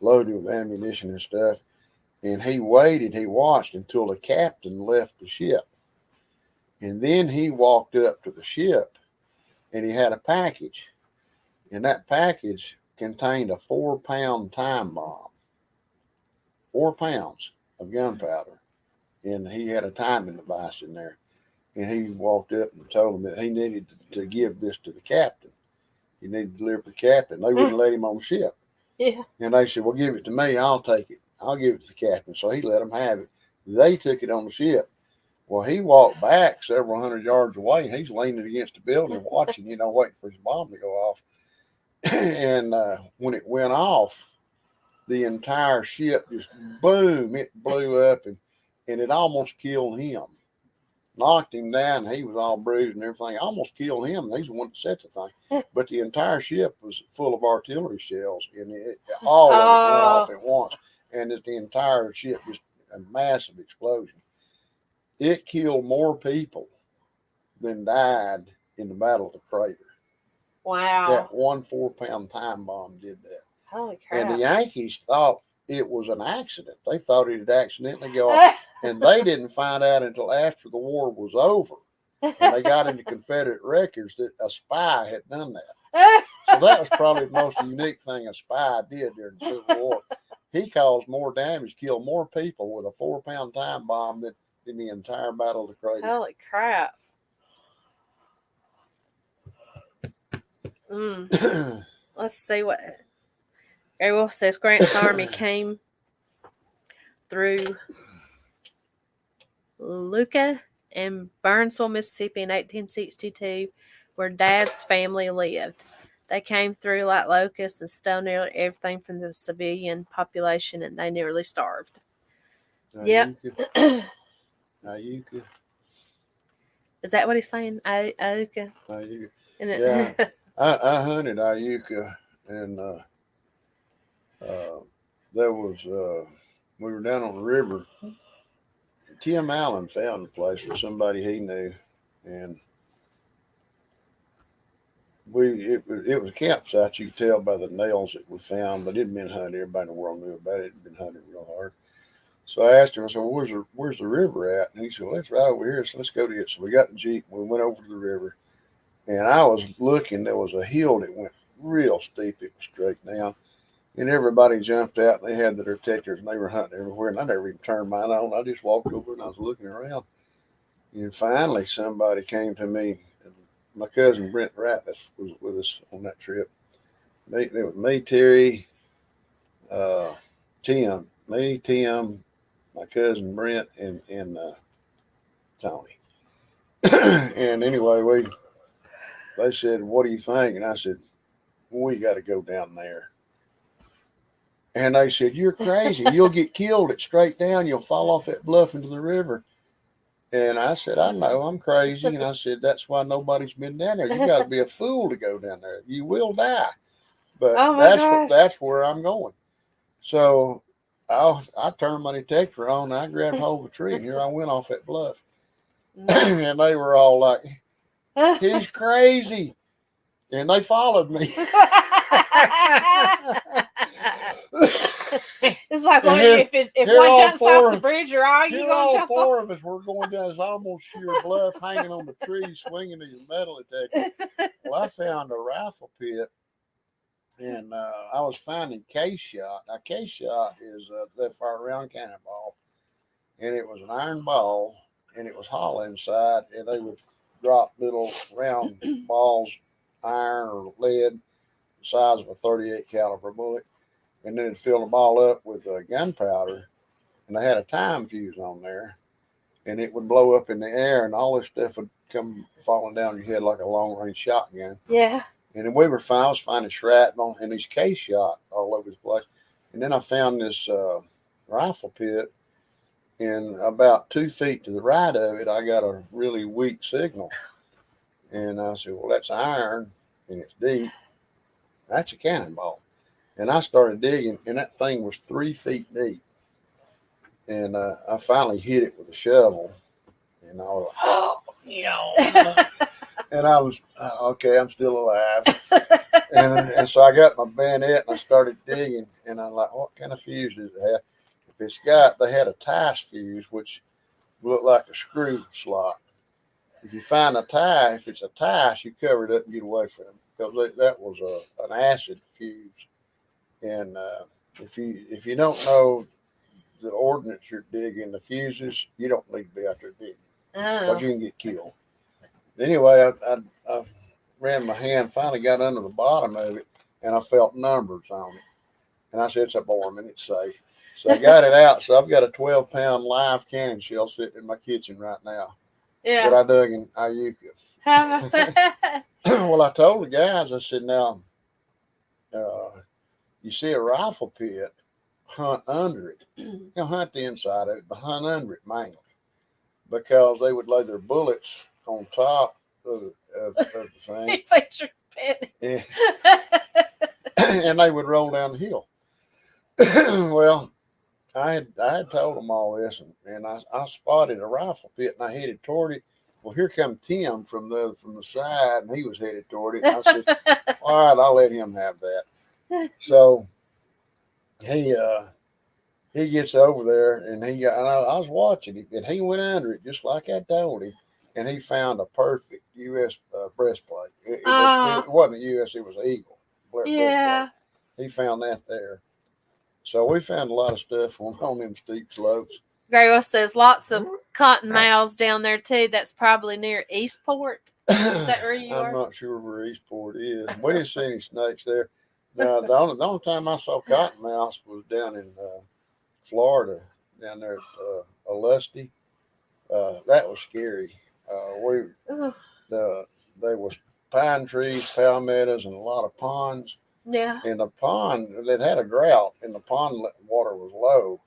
loaded with ammunition and stuff. And he watched until the captain left the ship. And then he walked up to the ship, and he had a package. And that package contained a 4-pound time bomb. 4 pounds of gunpowder. And he had a timing device in there. And he walked up and told him that he needed to give this to the captain. He needed to deliver to the captain. They wouldn't let him on the ship. Yeah. And they said, well, give it to me. I'll take it. I'll give it to the captain. So he let them have it. They took it on the ship. Well, he walked back several hundred yards away. He's leaning against the building watching, waiting for his bomb to go off. And when it went off, the entire ship just boom, it blew up, and it almost killed him. Knocked him down. He was all bruised and everything. Almost killed him. He's the one that set the thing. But the entire ship was full of artillery shells, and all of it went off at once. And the entire ship, just a massive explosion. It killed more people than died in the Battle of the Crater. Wow. That 1 4-pound time bomb did that. Holy crap. And the Yankees thought it was an accident. They thought it had accidentally gone off. And they didn't find out until after the war was over. And they got into Confederate records that a spy had done that. So that was probably the most unique thing a spy did during the Civil War. He caused more damage, killed more people with a 4-pound time bomb than in the entire Battle of the Crater. Holy crap. Let's see what Gary Wolf says. Grant's army came through Luca and Burnsville, Mississippi in 1862, where Dad's family lived. They came through like locusts and stole nearly everything from the civilian population, and they nearly starved. Yep. Ayuka. Is that what he's saying? Ayuka? Ayuka. Yeah. I hunted Ayuka, and there was we were down on the river. Tim Allen found the place for somebody he knew, and it was a campsite. You could tell by the nails that we found, but it had been hunted. Everybody in the world knew about it. It had been hunted real hard. So I asked him, I said, well, where's the river at? And he said, well, it's right over here. So let's go to it. So we got the Jeep and we went over to the river. And I was looking, there was a hill that went real steep. It was straight down. And everybody jumped out and they had their detectors and they were hunting everywhere. And I never even turned mine on. I just walked over and I was looking around. And finally somebody came to me. My cousin Brent Ratliff was with us on that trip. It was me, Terry, Tim, my cousin Brent, and Tony. And anyway, they said, what do you think? And I said, we got to go down there. And they said, you're crazy. You'll get killed. It's straight down. You'll fall off that bluff into the river. And I said, I know, I'm crazy. And I said, that's why nobody's been down there. You got to be a fool to go down there. You will die. But that's where I'm going. So I turned my detector on and I grabbed hold of a tree, and here I went off that bluff. And they were all like, he's crazy. And they followed me. It's like if one jumps off the bridge, you're all you gonna jump off. Four of us were going down this almost sheer bluff, hanging on the tree, swinging these metal detectors. Well, I found a rifle pit, and I was finding case shot. Now, case shot is that fire round cannonball, and it was an iron ball, and it was hollow inside, and they would drop little round balls, iron or lead, the size of a 38 caliber bullet, and then it'd fill the ball up with gunpowder, and they had a time fuse on there, and it would blow up in the air, and all this stuff would come falling down your head like a long range shotgun. Yeah. And then I was finding shrapnel and these case shot all over the place. And then I found this rifle pit, and about 2 feet to the right of it, I got a really weak signal. And I said, well, that's iron, and it's deep. That's a cannonball. And I started digging, and that thing was 3 feet deep. And I finally hit it with a shovel, and I was like, oh, and I was, okay, I'm still alive. and so I got my bayonet, and I started digging, and I'm like, what kind of fuse does it have? They had a tice fuse, which looked like a screw slot. If you find a tie, if it's a tice, you cover it up and get away from it, because that was an acid fuse. And if you don't know the ordnance you're digging, the fuses, you don't need to be out there digging, because you can get killed. Anyway, I ran my hand, finally got under the bottom of it, and I felt numbers on it. And I said, it's a Borman, it's safe. So I got it out. So I've got a 12-pound live cannon shell sitting in my kitchen right now. Yeah. That I dug in Iuka. How about that? Well, I told the guys, I said, now, you see a rifle pit, hunt under it. You know, hunt the inside of it, but hunt under it mainly, because they would lay their bullets on top of the thing. And they would roll down the hill. Well, I had told them all this, and I spotted a rifle pit, and I headed toward it. Well, here come Tim from the side, and he was headed toward it. And I said, all right, I'll let him have that. So he gets over there, and I was watching it, and he went under it just like I told him, and he found a perfect U.S. Breastplate. It wasn't a U.S., it was an Eagle. Yeah. He found that there. So we found a lot of stuff on them steep slopes. Graywell says lots of cottonmouths down there too. That's probably near Eastport. Is that where you are? I'm not sure where Eastport is. We didn't see any snakes there. Now, the only time I saw cottonmouths was down in Florida, down there at Alusty. That was scary. There was pine trees, palmettos, and a lot of ponds. Yeah. And the pond, it had a drought, and the pond water was low.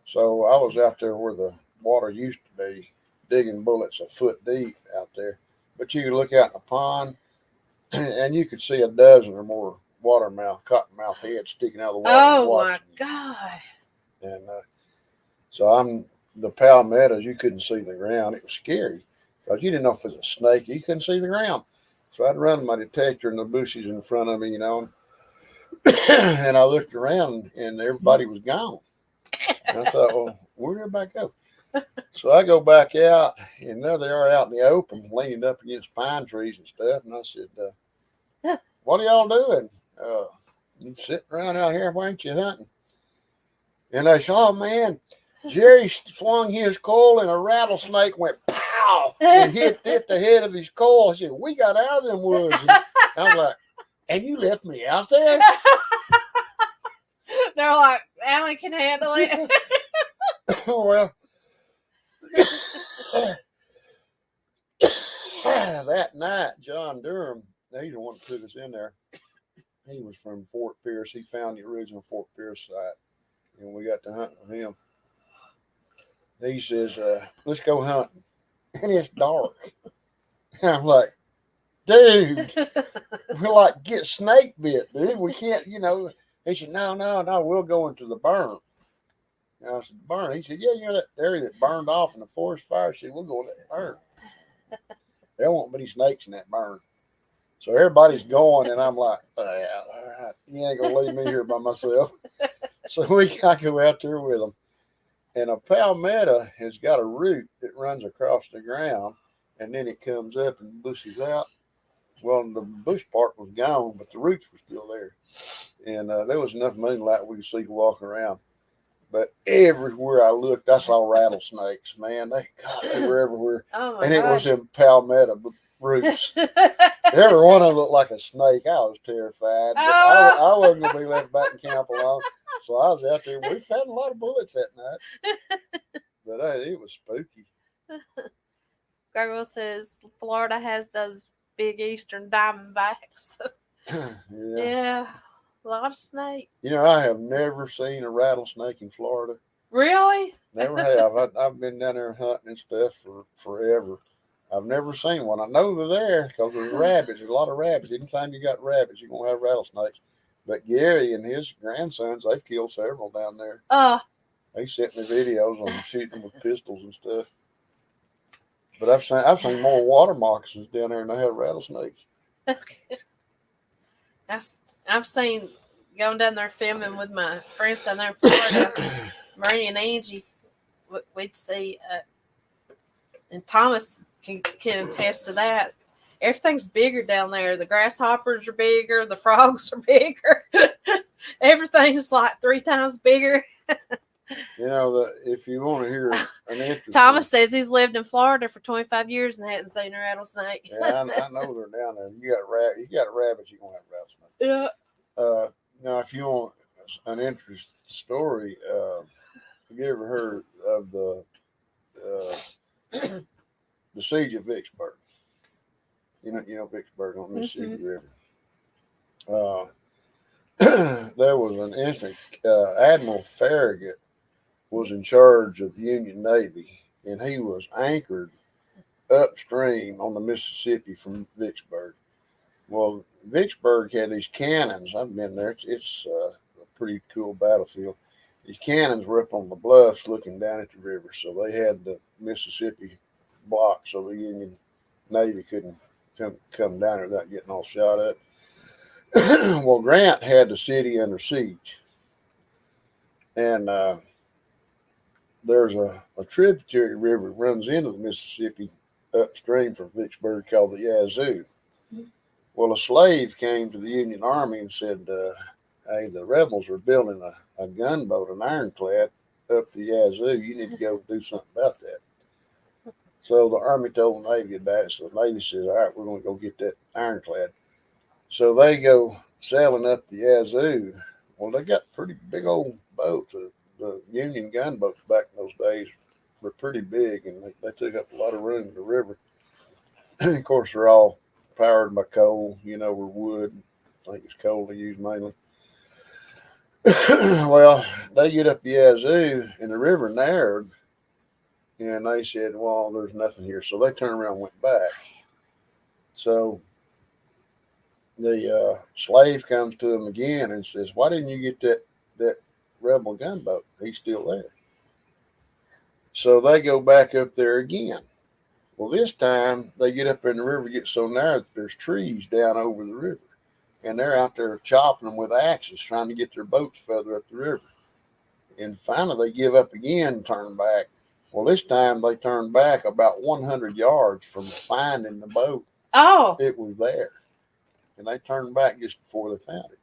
So I was out there where the water used to be, digging bullets a foot deep out there. But you could look out in the pond, and you could see a dozen or more cottonmouth heads sticking out of the water. Oh, my God. And so the palmettos, you couldn't see the ground. It was scary, because you didn't know if it was a snake. You couldn't see the ground. So I'd run my detector in the bushes in front of me, and I looked around, and everybody was gone. And I thought, well, where did everybody go? So I go back out, and there they are out in the open, leaning up against pine trees and stuff. And I said, what are y'all doing? You sitting around out here, why ain't you hunting? And they said, oh, man, Jerry swung his coil, and a rattlesnake went pow and hit the head of his coil. I said, we got out of them woods. And I was like, and you left me out there? They're like, Alan can handle it. Well, that night, John Durham, he's the one that took us in there. He was from Fort Pierce. He found the original Fort Pierce site, and we got to hunt with him. He says, let's go hunting. And it's dark. And I'm like, dude, we're like, get snake bit, dude. We can't, He said, no, we'll go into the burn. And I said, burn? He said, yeah, that area that burned off in the forest fire? I said, we'll go to that burn. There won't be any snakes in that burn. So everybody's going, and I'm like, all right, you ain't gonna leave me here by myself. So I go out there with them, and a palmetto has got a root that runs across the ground, and then it comes up and bushes out. Well, the bush part was gone, but the roots were still there, and there was enough moonlight we could see to walk around. But everywhere I looked, I saw rattlesnakes. Man, they were everywhere, Oh my and it was God. in palmetto roots. Every one of them looked like a snake. I was terrified, but I wasn't gonna be left back in camp alone. So I was out there. We found a lot of bullets that night, but it was spooky. Gargoyle says Florida has those big eastern diamondbacks. Yeah. Yeah, a lot of snakes. You know, I have never seen a rattlesnake in Florida. Really? Never have. I've been down there hunting and stuff for forever. I've never seen one. I know they're there because there's rabbits. There's a lot of rabbits. Anytime you got rabbits, you're going to have rattlesnakes. But Gary and his grandsons, they've killed several down there. They sent me videos on them shooting with pistols and stuff. But I've seen more water moccasins down there than I have rattlesnakes. I've seen going down there filming with my friends down there in Florida, Marie and Angie. We'd see, and Thomas can attest to that. Everything's bigger down there. The grasshoppers are bigger. The frogs are bigger. Everything's like 3 times bigger. You know, if you want to hear an interesting... Thomas says he's lived in Florida for 25 years and hadn't seen a rattlesnake. Yeah, I know they're down there. You got rabbits, you're going to have rattlesnakes. Yeah. Now, if you want an interesting story, have you ever heard of the siege of Vicksburg? You know Vicksburg on the Mississippi River. There was an instant. Admiral Farragut was in charge of the Union Navy, and he was anchored upstream on the Mississippi from Vicksburg. Well, Vicksburg had these cannons. I've been there. It's a pretty cool battlefield. These cannons were up on the bluffs looking down at the river, so they had the Mississippi blocked so the Union Navy couldn't come down there without getting all shot up. Well, Grant had the city under siege, and there's a tributary river that runs into the Mississippi upstream from Vicksburg called the Yazoo. Well, a slave came to the Union Army and said, hey, the rebels are building a gunboat, an ironclad, up the Yazoo. You need to go do something about that. So the Army told the Navy about it. So the Navy says, all right, we're going to go get that ironclad. So they go sailing up the Yazoo. Well, they got pretty big old boats. The Union gunboats back in those days were pretty big, and they took up a lot of room in the river. Of course, they're all powered by coal, or wood. I think it's coal they use mainly. Well, they get up the Yazoo, and the river narrowed, and they said, well, there's nothing here. So they turned around and went back. So the slave comes to him again and says, why didn't you get that rebel gunboat? He's still there. So they go back up there again. Well, this time they get up in the river, get so narrow that there's trees down over the river. And they're out there chopping them with axes, trying to get their boats further up the river. And finally they give up again and turn back. Well, this time they turned back about 100 yards from finding the boat. Oh. It was there. And they turned back just before they found it.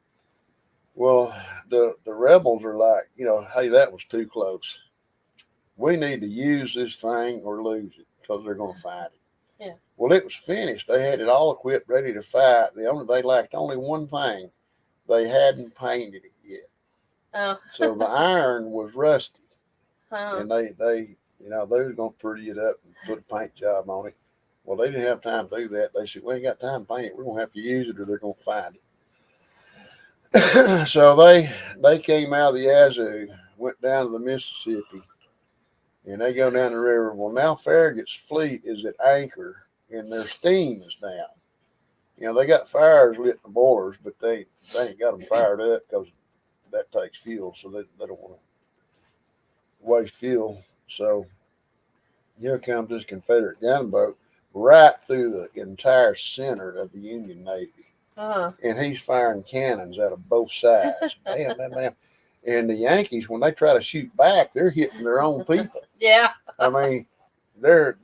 Well, the rebels are like, hey, that was too close. We need to use this thing or lose it because they're going to find it. Yeah. Well, it was finished. They had it all equipped, ready to fight. They lacked only one thing. They hadn't painted it yet. Oh. So the iron was rusty. And they was going to pretty it up and put a paint job on it. Well, they didn't have time to do that. They said, we ain't got time to paint it. We're going to have to use it or they're going to find it. So they came out of the Yazoo, went down to the Mississippi, and they go down the river. Well, now Farragut's fleet is at anchor, and their steam is down. They got fires lit in the boilers, but they ain't got them fired up because that takes fuel, so they don't want to waste fuel. So here comes this Confederate gunboat. right through the entire center of the Union Navy. Uh-huh. And he's firing cannons out of both sides. Bam, bam, bam. And the Yankees, when they try to shoot back, they're hitting their own people. Yeah. I mean, their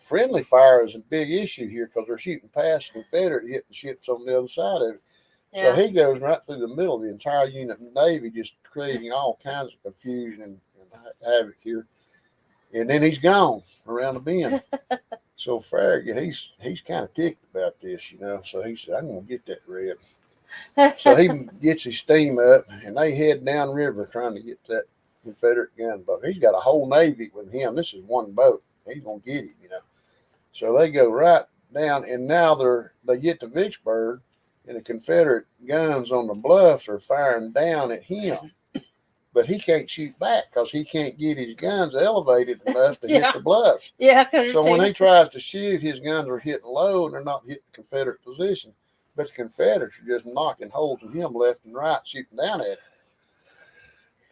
friendly fire is a big issue here because they're shooting past the Confederate, hitting ships on the other side of it. So he goes right through the middle of the entire unit of Navy, just creating all kinds of confusion and havoc here. And then he's gone around the bend. So Farragut, he's kind of ticked about this, So he said, I'm going to get that red. So he gets his steam up, and they head downriver trying to get that Confederate gunboat. He's got a whole Navy with him. This is one boat. He's going to get him, So they go right down, and now they get to Vicksburg, and the Confederate guns on the bluffs are firing down at him. But he can't shoot back because he can't get his guns elevated enough to hit the bluffs. Yeah. So when he tries to shoot, his guns are hitting low and they're not hitting the Confederate position. But the Confederates are just knocking holes in him left and right, shooting down at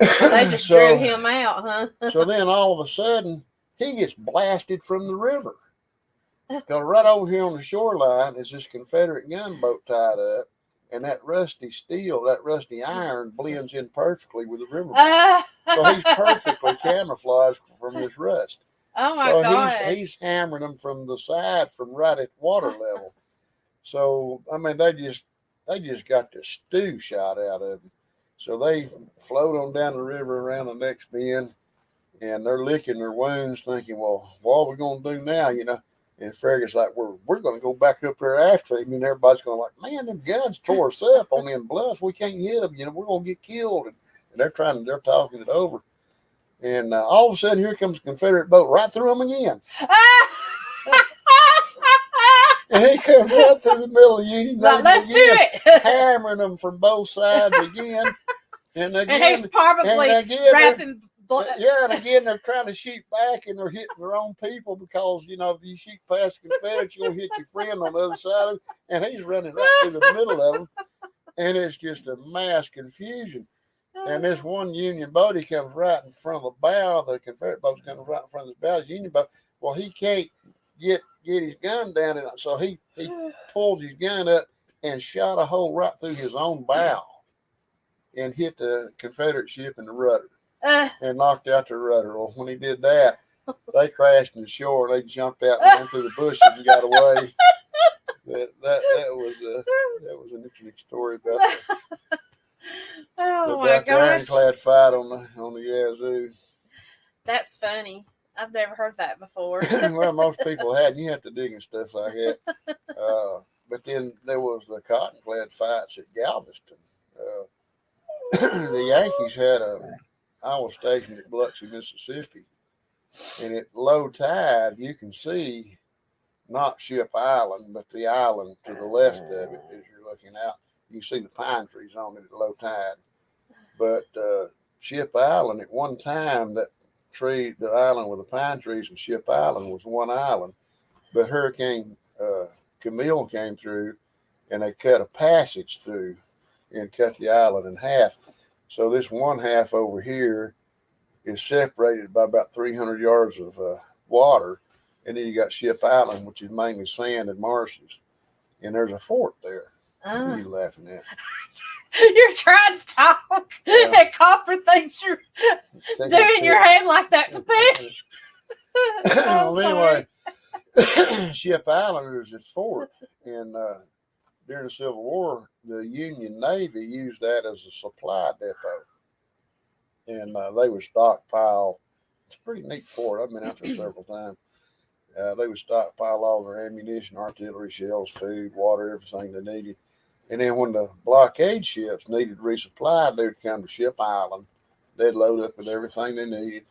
him. So they just drew him out, huh? So then all of a sudden, he gets blasted from the river. Because right over here on the shoreline is this Confederate gunboat tied up. And that rusty steel, that rusty iron blends in perfectly with the river. So he's perfectly camouflaged from this rust. Oh my God. So he's hammering them from the side from right at water level. So, I mean, they just got the stew shot out of them. So they float on down the river around the next bend, and they're licking their wounds thinking, well, what are we going to do now, And Farragut's like, we're going to go back up there after him. And everybody's going like, man, them guns tore us up on them bluffs. We can't hit them. We're going to get killed. And they're talking it over. And all of a sudden, here comes a Confederate boat right through them again. And he comes right through the middle of the Union Navy let's again, do it. hammering them from both sides again. And again, and he's probably wrapping. And again, they're trying to shoot back, and they're hitting their own people because, if you shoot past the Confederates, you're going to hit your friend on the other side of it. And he's running right through the middle of them. And it's just a mass confusion. And this one Union boat, he comes right in front of the bow. The Confederate boat's coming right in front of the bow. The Union boat, well, he can't get his gun down. And so he pulled his gun up and shot a hole right through his own bow and hit the Confederate ship in the rudder. And knocked out the rudder. Well, when he did that, they crashed in the shore. They jumped out and went through the bushes and got away. That was an interesting story about my the ironclad fight on the Yazoo. That's funny. I've never heard that before. Well, most people had. You have to dig and stuff like that. But then there was the cotton-clad fights at Galveston. The Yankees had I was stationed at Biloxi, Mississippi, and at low tide, you can see not Ship Island, but the island to the left of it as you're looking out. You see the pine trees on it at low tide. But Ship Island, at one time, the island with the pine trees and Ship Island was one island. But Hurricane Camille came through, and they cut a passage through and cut the island in half. So this one half over here is separated by about 300 yards of water. And then you got Ship Island, which is mainly sand and marshes. And there's a fort there. What are you laughing at? You're trying to talk, and Copper thinks you're doing your hand like that to pick. Well, anyway, Ship Island is a fort. And during the Civil War, the Union Navy used that as a supply depot. And they would stockpile. It's a pretty neat fort. I've been out there several times. They would stockpile all their ammunition, artillery, shells, food, water, everything they needed. And then when the blockade ships needed resupply, they would come to Ship Island. They'd load up with everything they needed.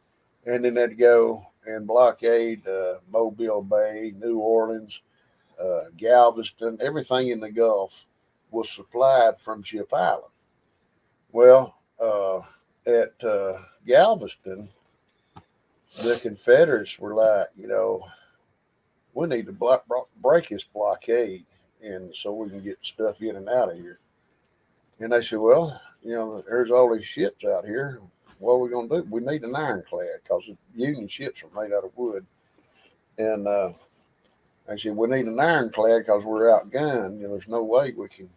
And then they'd go and blockade Mobile Bay, New Orleans, Galveston. Everything in the Gulf was supplied from Ship Island. Well, at Galveston, the Confederates were like, we need to break this blockade, and so we can get stuff in and out of here. And they said, well, there's all these ships out here. What are we going to do? We need an ironclad because the Union ships are made out of wood. And I said, we need an ironclad because we're outgunned. There's no way we can.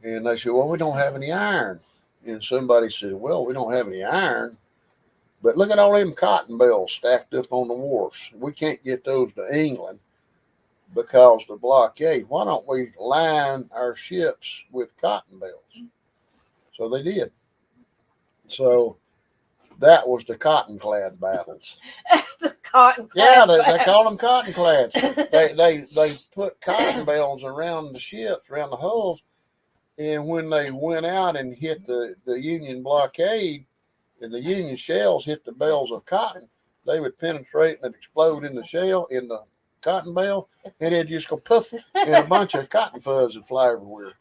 And they said, well, we don't have any iron. And somebody said, well, we don't have any iron, but look at all them cotton bales stacked up on the wharfs. We can't get those to England because of the blockade. Why don't we line our ships with cotton bales? So they did. So that was the cotton-clad battles. The cotton-clad. Yeah, they call them cotton-clads. they put cotton bales around the ships, around the hulls, and when they went out and hit the Union blockade, and the Union shells hit the bales of cotton, they would penetrate and explode in the shell, in the cotton bale, and it'd just go poof, and a bunch of cotton fuzz would fly everywhere.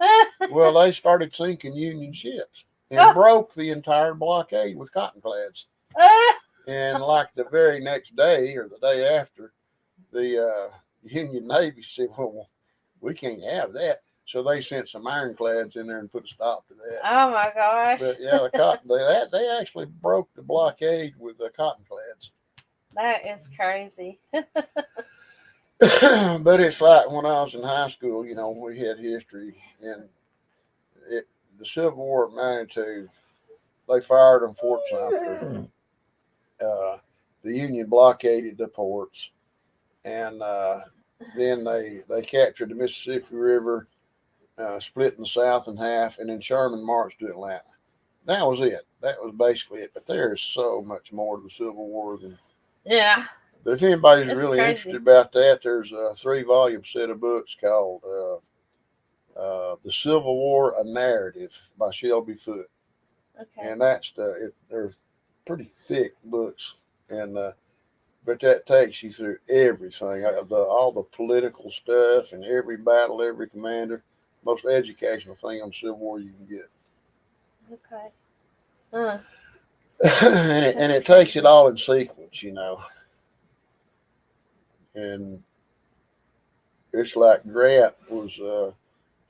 Well, they started sinking Union ships and broke the entire blockade with cotton-clads. And like the very next day or the day after, the Union Navy said, well, we can't have that. So they sent some ironclads in there and put a stop to that. Oh my gosh! But yeah, they actually broke the blockade with the cottonclads. That is crazy. But it's like when I was in high school, we had history, and the Civil War of '92, they fired on Fort Sumter. The Union blockaded the ports, and then they captured the Mississippi River, splitting the South in half, and then Sherman marched to Atlanta. That was it. That was basically it. But there is so much more to the Civil War than. Yeah. But if anybody's really crazy. interested about that, there's a 3-volume set of books called "The Civil War: A Narrative" by Shelby Foote. Okay. And they're pretty thick books, and but that takes you through everything, all the political stuff, and every battle, every commander. Most educational thing on the Civil War you can get. Okay. Huh. and it takes it all in sequence, And it's like Grant was,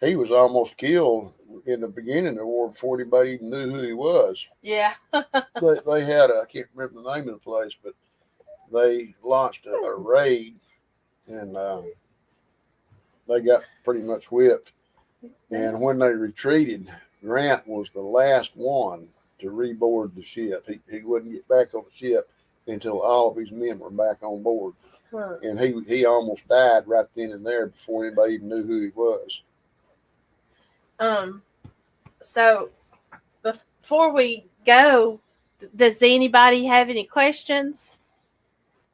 he was almost killed in the beginning of the war before anybody even knew who he was. Yeah. They had I can't remember the name of the place, but they launched a raid, and they got pretty much whipped. And when they retreated, Grant was the last one to reboard the ship. He wouldn't get back on the ship until all of his men were back on board. Huh. And he almost died right then and there before anybody even knew who he was. So before we go, does anybody have any questions?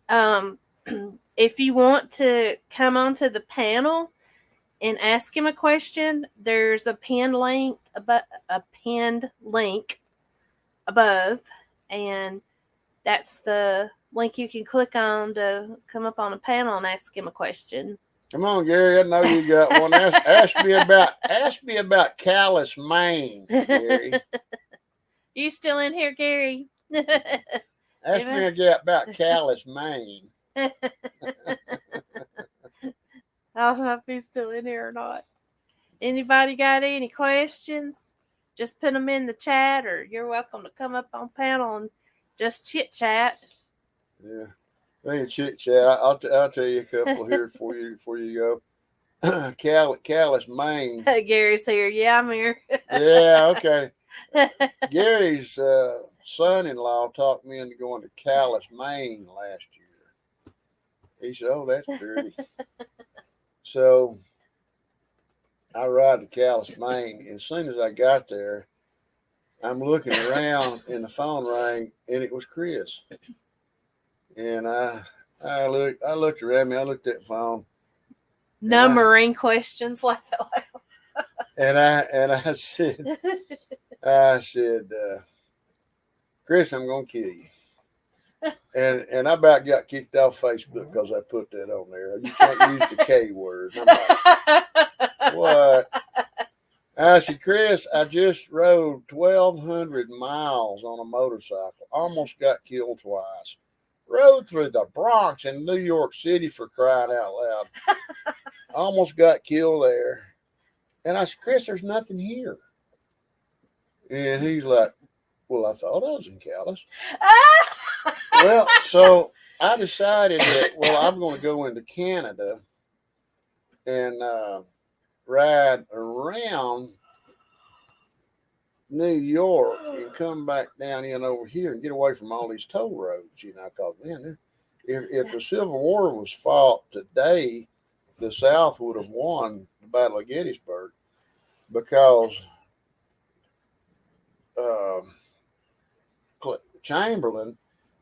If you want to come onto the panel and ask him a question, there's a pinned link above, and that's the link you can click on to come up on a panel and ask him a question. Come on, Gary. I know you got one. Ask me about Calais, Maine, Gary. You still in here, Gary? Ask me about Calais, Maine. I don't know if he's still in here or not. Anybody got any questions? Just put them in the chat, or you're welcome to come up on panel and just chit chat. Yeah, I think chit chat. I'll tell you a couple here before you go. Calais, Maine. Gary's here. Yeah, I'm here. Yeah, okay. Gary's son-in-law talked me into going to Calais, Maine last year. He said, "Oh, that's pretty." So I ride to Calais, Maine. As soon as I got there, I'm looking around and the phone rang, and it was Chris. And I looked around me. I looked at the phone. No Marine questions like that. And I said, Chris, I'm gonna kill you. And I about got kicked off Facebook because I put that on there. You can't use the K word. I'm like, what? I said, Chris, I just rode 1,200 miles on a motorcycle. Almost got killed twice. Rode through the Bronx in New York City, for crying out loud. Almost got killed there. And I said, Chris, there's nothing here. And he's like, well, I thought I was in Calais. Well, so I decided that, well, I'm going to go into Canada and ride around New York and come back down in over here and get away from all these toll roads, because, man, if the Civil War was fought today, the South would have won the Battle of Gettysburg because uh, Chamberlain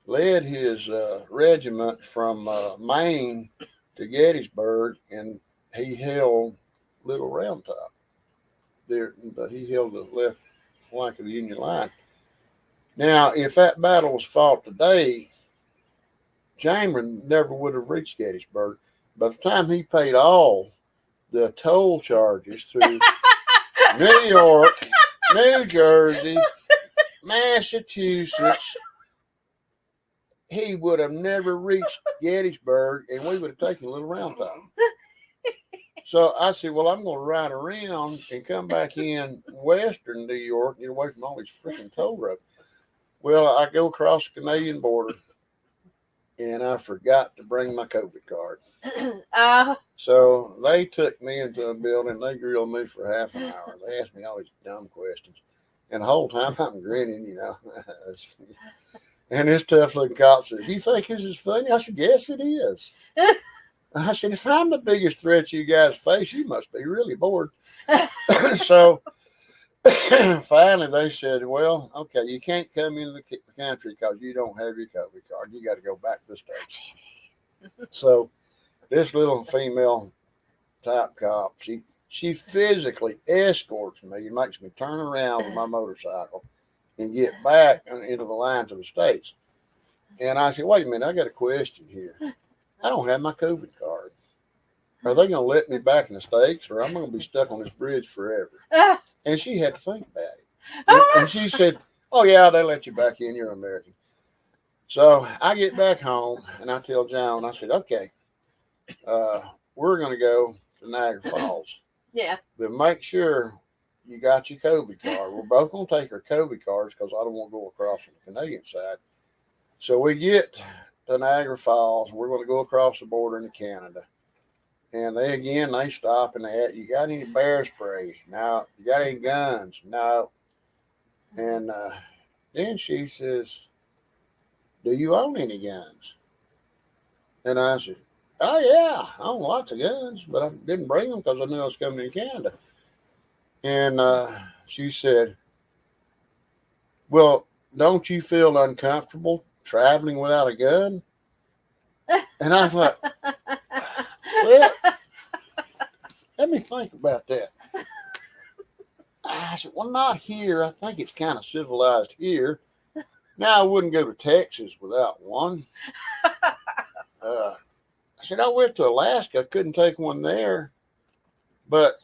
led his regiment from Maine to Gettysburg, and he held Little Round Top there, but he held the left flank of the Union line. Now, if that battle was fought today, Chamberlain never would have reached Gettysburg. By the time he paid all the toll charges through New York, New Jersey, Massachusetts, he would have never reached Gettysburg, and we would have taken a Little Round Top. So I said, well, I'm going to ride around and come back in western New York and get away from all these freaking toll roads. Well, I go across the Canadian border, and I forgot to bring my COVID card. So they took me into a building. They grilled me for half an hour. They asked me all these dumb questions. And the whole time I'm grinning, And this tough-looking cop said, "You think this is funny?" I said, "Yes, it is." I said, "If I'm the biggest threat you guys face, you must be really bored." So finally they said, "Well, okay, you can't come into the country because you don't have your COVID card. You got to go back to the States." So this little female type cop, she physically escorts me and makes me turn around with my motorcycle and get back into the line to the States. And I said, "Wait a minute, I got a question here. I don't have my COVID card. Are they going to let me back in the States, or I'm going to be stuck on this bridge forever?" And she had to think about it. And she said, "Oh, yeah, they let you back in. You're American." So I get back home, and I tell John, I said, "Okay, we're going to go to Niagara Falls. Yeah. But make sure you got your COVID card. We're both going to take our COVID cards because I don't want to go across on the Canadian side." So we get to Niagara Falls. We're going to go across the border into Canada. And they stop and they ask, "You got any bear spray?" "No." "You got any guns?" "No." And then she says, "Do you own any guns?" And I said, "Oh, yeah, I own lots of guns, but I didn't bring them because I knew I was coming to Canada." And she said, "Well, don't you feel uncomfortable traveling without a gun?" And I was like, "Well, let me think about that." I said, "Well, not here. I think it's kind of civilized here. Now, I wouldn't go to Texas without one." I said, "I went to Alaska. I couldn't take one there. But,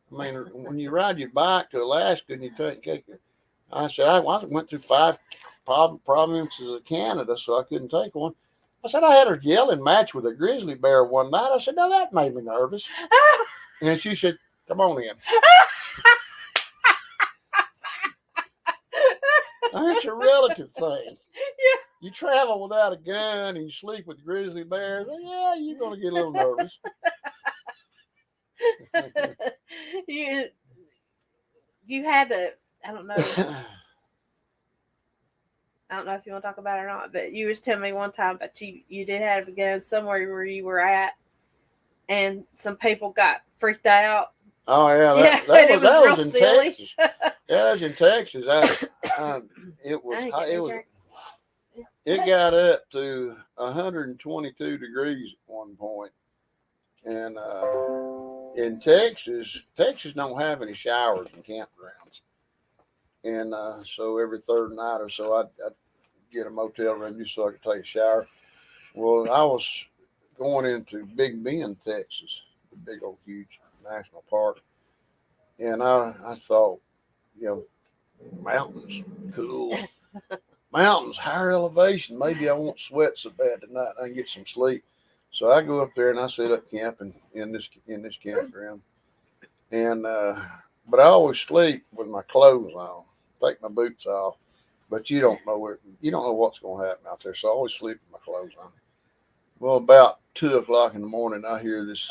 when you ride your bike to Alaska and you take it." I said, I went through 5 provinces of Canada, so I couldn't take one. I said, I had a yelling match with a grizzly bear one night. I said, now that made me nervous. And she said, "Come on in." It's a relative thing. Yeah. You travel without a gun and you sleep with grizzly bears. Yeah, you're going to get a little nervous. You had to, I don't know if you want to talk about it or not, but you was telling me one time that you did have a gun somewhere where you were at, and some people got freaked out. Oh, yeah. That was in silly. Texas. Yeah, that was in Texas. It got up to 122 degrees at one point. And in Texas don't have any showers in campgrounds. And so every third night or so, I'd get a motel room just so I could take a shower. Well, I was going into Big Bend, Texas, the big old huge national park. And I thought, mountains, cool. Mountains, higher elevation. Maybe I won't sweat so bad tonight. I can get some sleep. So I go up there and I set up camping in this campground. And but I always sleep with my clothes on. Take my boots off. but you don't know what's going to happen out there. So I always sleep with my clothes on. Well, about 2 o'clock in the morning, I hear this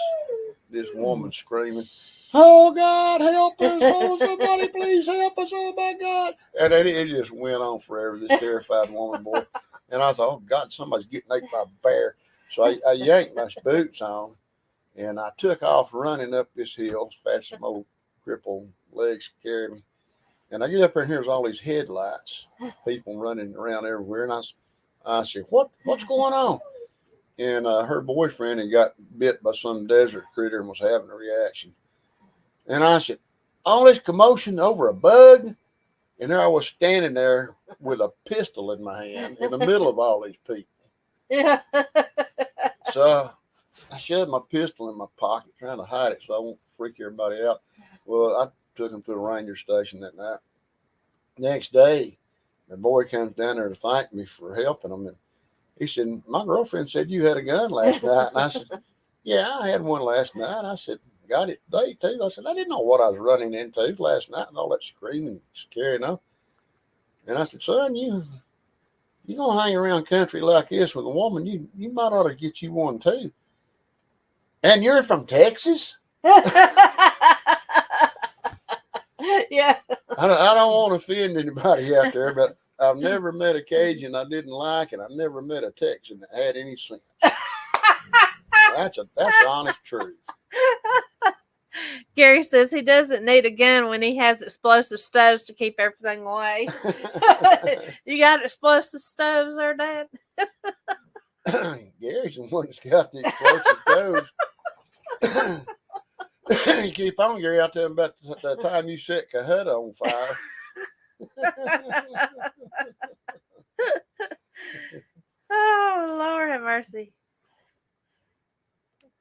woman screaming, "Oh God, help us! Oh, somebody please help us! Oh my God!" And then it just went on forever. This terrified woman, boy. And I thought, "Oh God, somebody's getting ate by a bear." So I yanked my boots on, and I took off running up this hill as fast as my old crippled legs could carry me. And I get up there and here's all these headlights, people running around everywhere. And I said, "What's going on?" And her boyfriend had got bit by some desert critter and was having a reaction. And I said, "All this commotion over a bug?" And there I was standing there with a pistol in my hand in the middle of all these people. Yeah. So I shoved my pistol in my pocket, trying to hide it so I won't freak everybody out. Well, I took him to the ranger station that night. Next day, the boy comes down there to thank me for helping him. And he said, "My girlfriend said you had a gun last night." And I said, "Yeah, I had one last night." I said, "Got it today too." I said, "I didn't know what I was running into last night and all that screaming and scaring up." And I said, "Son, you gonna hang around country like this with a woman, you might ought to get you one too. And you're from Texas?" Yeah. I don't want to offend anybody out there, but I've never met a Cajun I didn't like, and I've never met a Texan that had any sense. That's the honest truth. Gary says he doesn't need a gun when he has explosive stoves to keep everything away. You got explosive stoves there, Dad? Gary's the one that's got the explosive stoves. You keep on, Gary. I'll tell him about the time you set Cahutta on fire. Oh, Lord have mercy.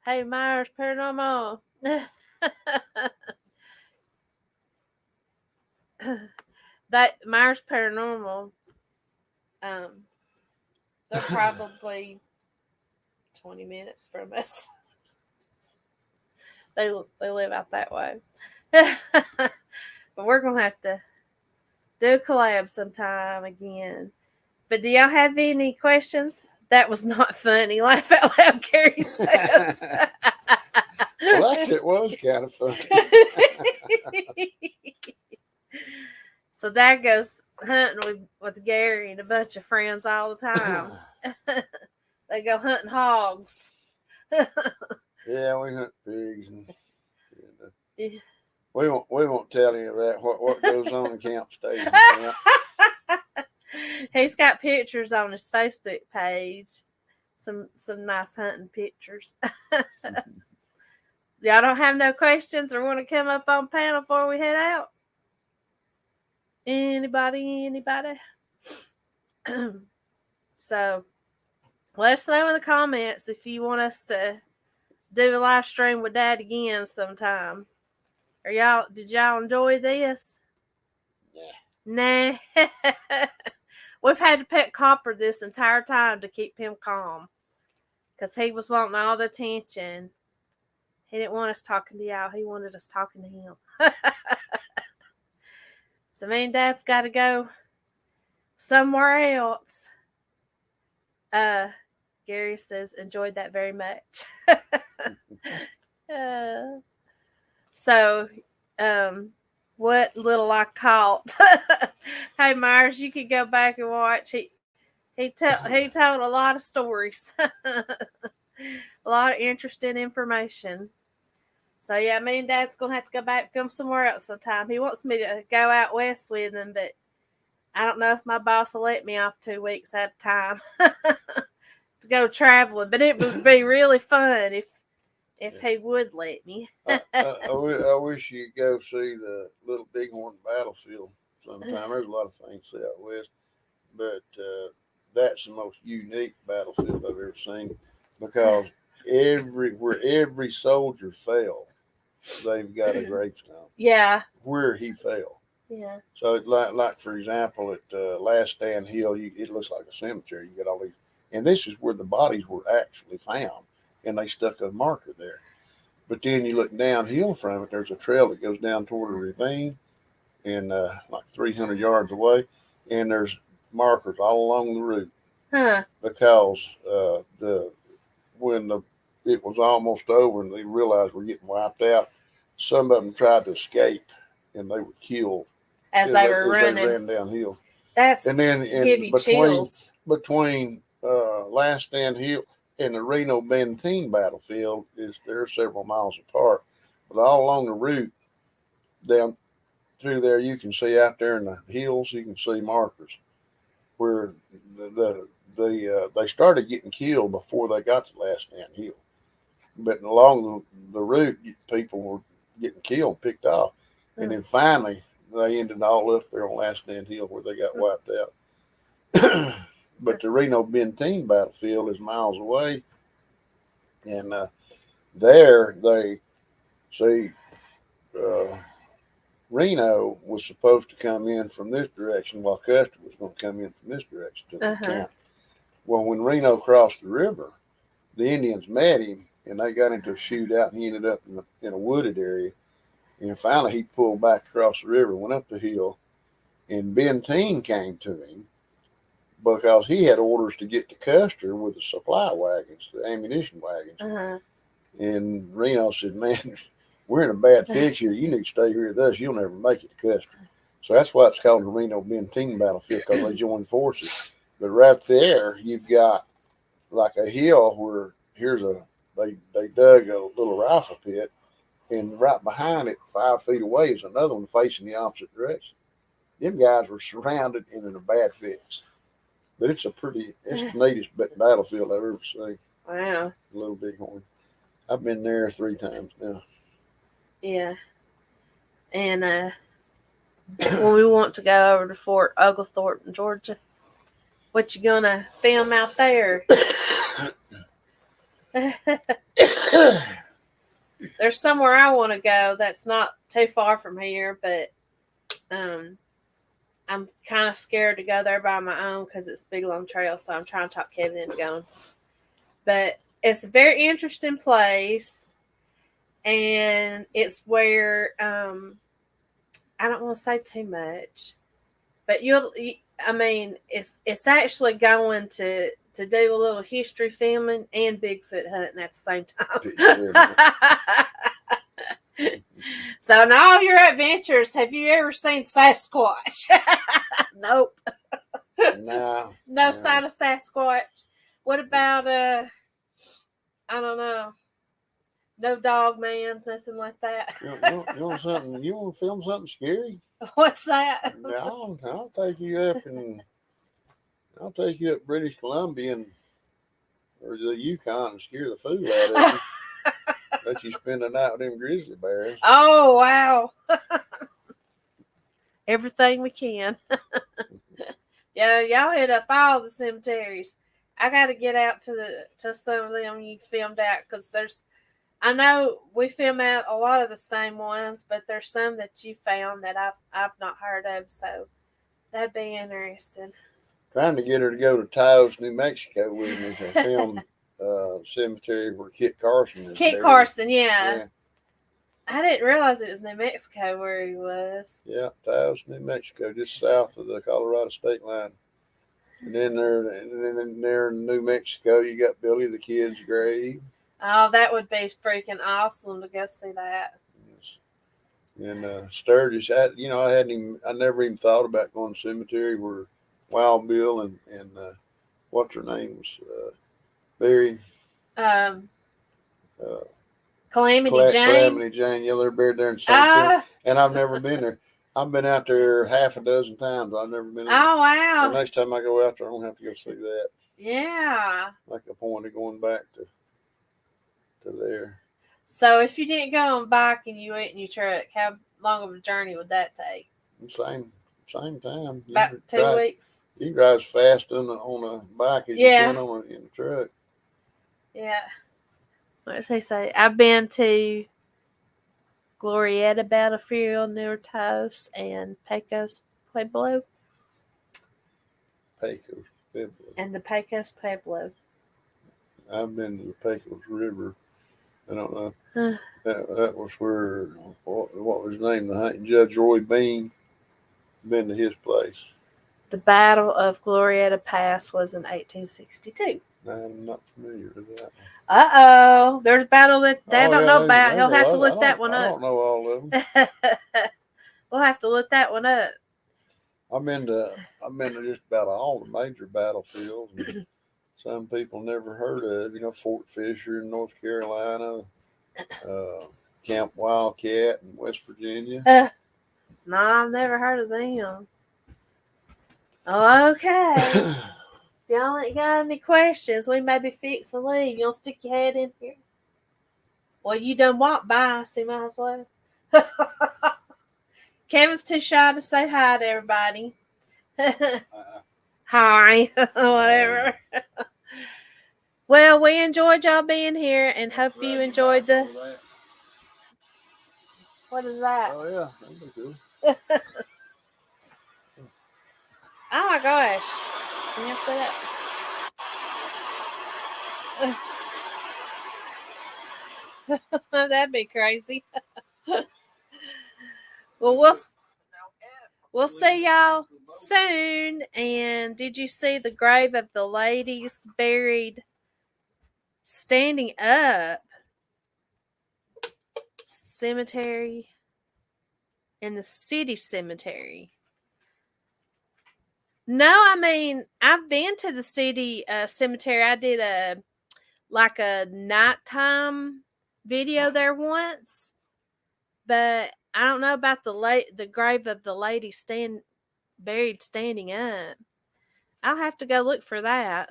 Hey, Myers Paranormal. That Myers Paranormal, they're probably 20 minutes from us. They live out that way. But we're going to have to do a collab sometime again. But do y'all have any questions? That was not funny. Laugh out loud, Gary says. Well, actually, it was kind of funny. So Dad goes hunting with Gary and a bunch of friends all the time. They go hunting hogs. Yeah, we hunt pigs. Yeah. We won't tell any of that. What goes on in Camp Station. He's got pictures on his Facebook page. Some nice hunting pictures. Y'all don't have no questions or want to come up on panel before we head out? Anybody? So let us know in the comments if you want us to do a live stream with Dad again sometime. Or did y'all enjoy this? Nah. We've had to pet Copper this entire time to keep him calm. Because he was wanting all the attention. He didn't want us talking to y'all. He wanted us talking to him. So me and Dad's got to go somewhere else. Gary says, enjoyed that very much. So, what little I caught. Hey, Myers, you could go back and watch. He told a lot of stories. A lot of interesting information. So, yeah, me and Dad's going to have to go back and film somewhere else sometime. He wants me to go out west with him, but I don't know if my boss will let me off 2 weeks at a time to go traveling. But it would be really fun if he would let me. I wish you'd go see the Little Bighorn battlefield sometime. There's a lot of things to see out west, but that's the most unique battlefield I've ever seen because where every soldier fell, they've got a gravestone. Yeah. Where he fell. Yeah. So like for example, at Last Stand Hill, it looks like a cemetery. You get all these, and this is where the bodies were actually found, and they stuck a marker there. But then you look downhill from it, there's a trail that goes down toward a ravine, and like 300 yards away, and there's markers all along the route Huh. because it was almost over and they realized we're getting wiped out. Some of them tried to escape and they were killed As they were as they running. ran downhill. That's And then give you chills. between Last Stand Hill and the Reno Benteen battlefield they're several miles apart, but all along the route down through there, you can see out there in the hills, you can see markers where they started getting killed before they got to Last Stand Hill. But along the route, people were getting killed, picked off, and then finally they ended all up there on Last Stand Hill where they got wiped out. But the Reno Benteen battlefield is miles away, and there they see Reno was supposed to come in from this direction while Custer was going to come in from this direction to the camp. Well, when Reno crossed the river, the Indians met him and they got into a shootout and he ended up in a wooded area. And finally he pulled back across the river, went up the hill, and Benteen came to him because he had orders to get to Custer with the supply wagons, the ammunition wagons. And Reno said, man, we're in a bad fix here. You need to stay here with us. You'll never make it to Custer. So that's why it's called the Reno Benteen battlefield, because they joined forces. But right there, you've got like a hill where they dug a little rifle pit, and right behind it, 5 feet away, is another one facing the opposite direction. Them guys were surrounded and in a bad fix. But it's the neatest battlefield I've ever seen. Wow. Little Bighorn. I've been there 3 times now. Yeah. And when we want to go over to Fort Oglethorpe, Georgia, what you gonna film out there? There's somewhere I want to go that's not too far from here, but I'm kind of scared to go there by my own because it's a big long trail, so I'm trying to talk Kevin into going. But it's a very interesting place, and it's where I don't want to say too much, but it's actually going to do a little history filming and Bigfoot hunting at the same time. So in all your adventures, have you ever seen Sasquatch? Nope. No sign of Sasquatch. What about I don't know. No dog mans, nothing like that. You want something? You want to film something scary? What's that? I'll take you up British Columbia or the Yukon and scare the food out of you. Let you spend the night with them grizzly bears. Oh wow! Everything we can. Yeah, y'all hit up all the cemeteries. I got to get out to some of them you filmed out because I know we film out a lot of the same ones, but there's some that you found that I've not heard of, so that'd be interesting. Trying to get her to go to Taos, New Mexico with me to film cemetery where Kit Carson is. Kit Carson, yeah. I didn't realize it was New Mexico where he was. Yeah, Taos, New Mexico, just south of the Colorado state line. And then there in New Mexico, you got Billy the Kid's grave. Oh, that would be freaking awesome to go see that. Yes. And Sturgis, I never even thought about going to cemetery where Wild Bill and what's her name was buried. Calamity Jane. Calamity Jane, yeah, they're buried there in St. And I've never been there. I've been out there half a dozen times. I've never been there. Oh, wow. So next time I go out there, I don't have to go see that. Yeah. Like a point of going back to there. So if you didn't go on bike and you went in your truck, how long of a journey would that take? Same time. About 2 weeks. You can drive as fast on a bike as you can in the truck. Yeah. What does he say? I've been to Glorieta Battlefield near Taos and Pecos Pueblo. And the Pecos Pueblo. I've been to the Pecos River. I don't know. That was where, what was his name? Judge Roy Bean. Been to his place. The Battle of Glorieta Pass was in 1862. I'm not familiar with that. Uh-oh. There's a battle that Dad don't know about. There's He'll have a to lot. look that one I up. don't know all of them. We'll have to look that one up. I've been to just about all the major battlefields. And some people never heard of. You know, Fort Fisher in North Carolina, Camp Wildcat in West Virginia. No, I've never heard of them. Okay. If y'all ain't got any questions, we may be fixing to leave. You'll stick your head in here. Well, you done walked by, so you might as well. Kevin's too shy to say hi to everybody. Hi. Whatever. Well, we enjoyed y'all being here and hope you enjoyed the... What is that? Oh, yeah. That'd be good. Oh, my gosh. Can you say that? That'd be crazy. Well, we'll see y'all soon. And did you see the grave of the ladies buried standing up? Cemetery in the city cemetery. No, I mean, I've been to the city cemetery. I did a nighttime video there once, but I don't know about the grave of the lady buried standing up. I'll have to go look for that.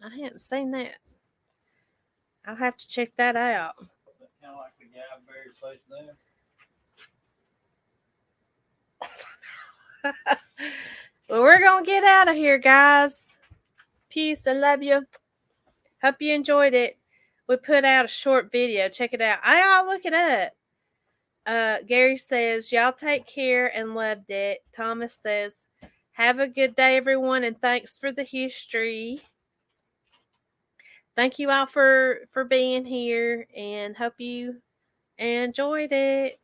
I hadn't seen that. I'll have to check that out. Kind of like the guy buried face down. Well, we're going to get out of here, guys. Peace. I love you. Hope you enjoyed it. We put out a short video. Check it out. Y'all look it up. Gary says, y'all take care and loved it. Thomas says, have a good day, everyone, and thanks for the history. Thank you all for being here, and hope you enjoyed it.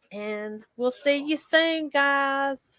And we'll see you soon, guys.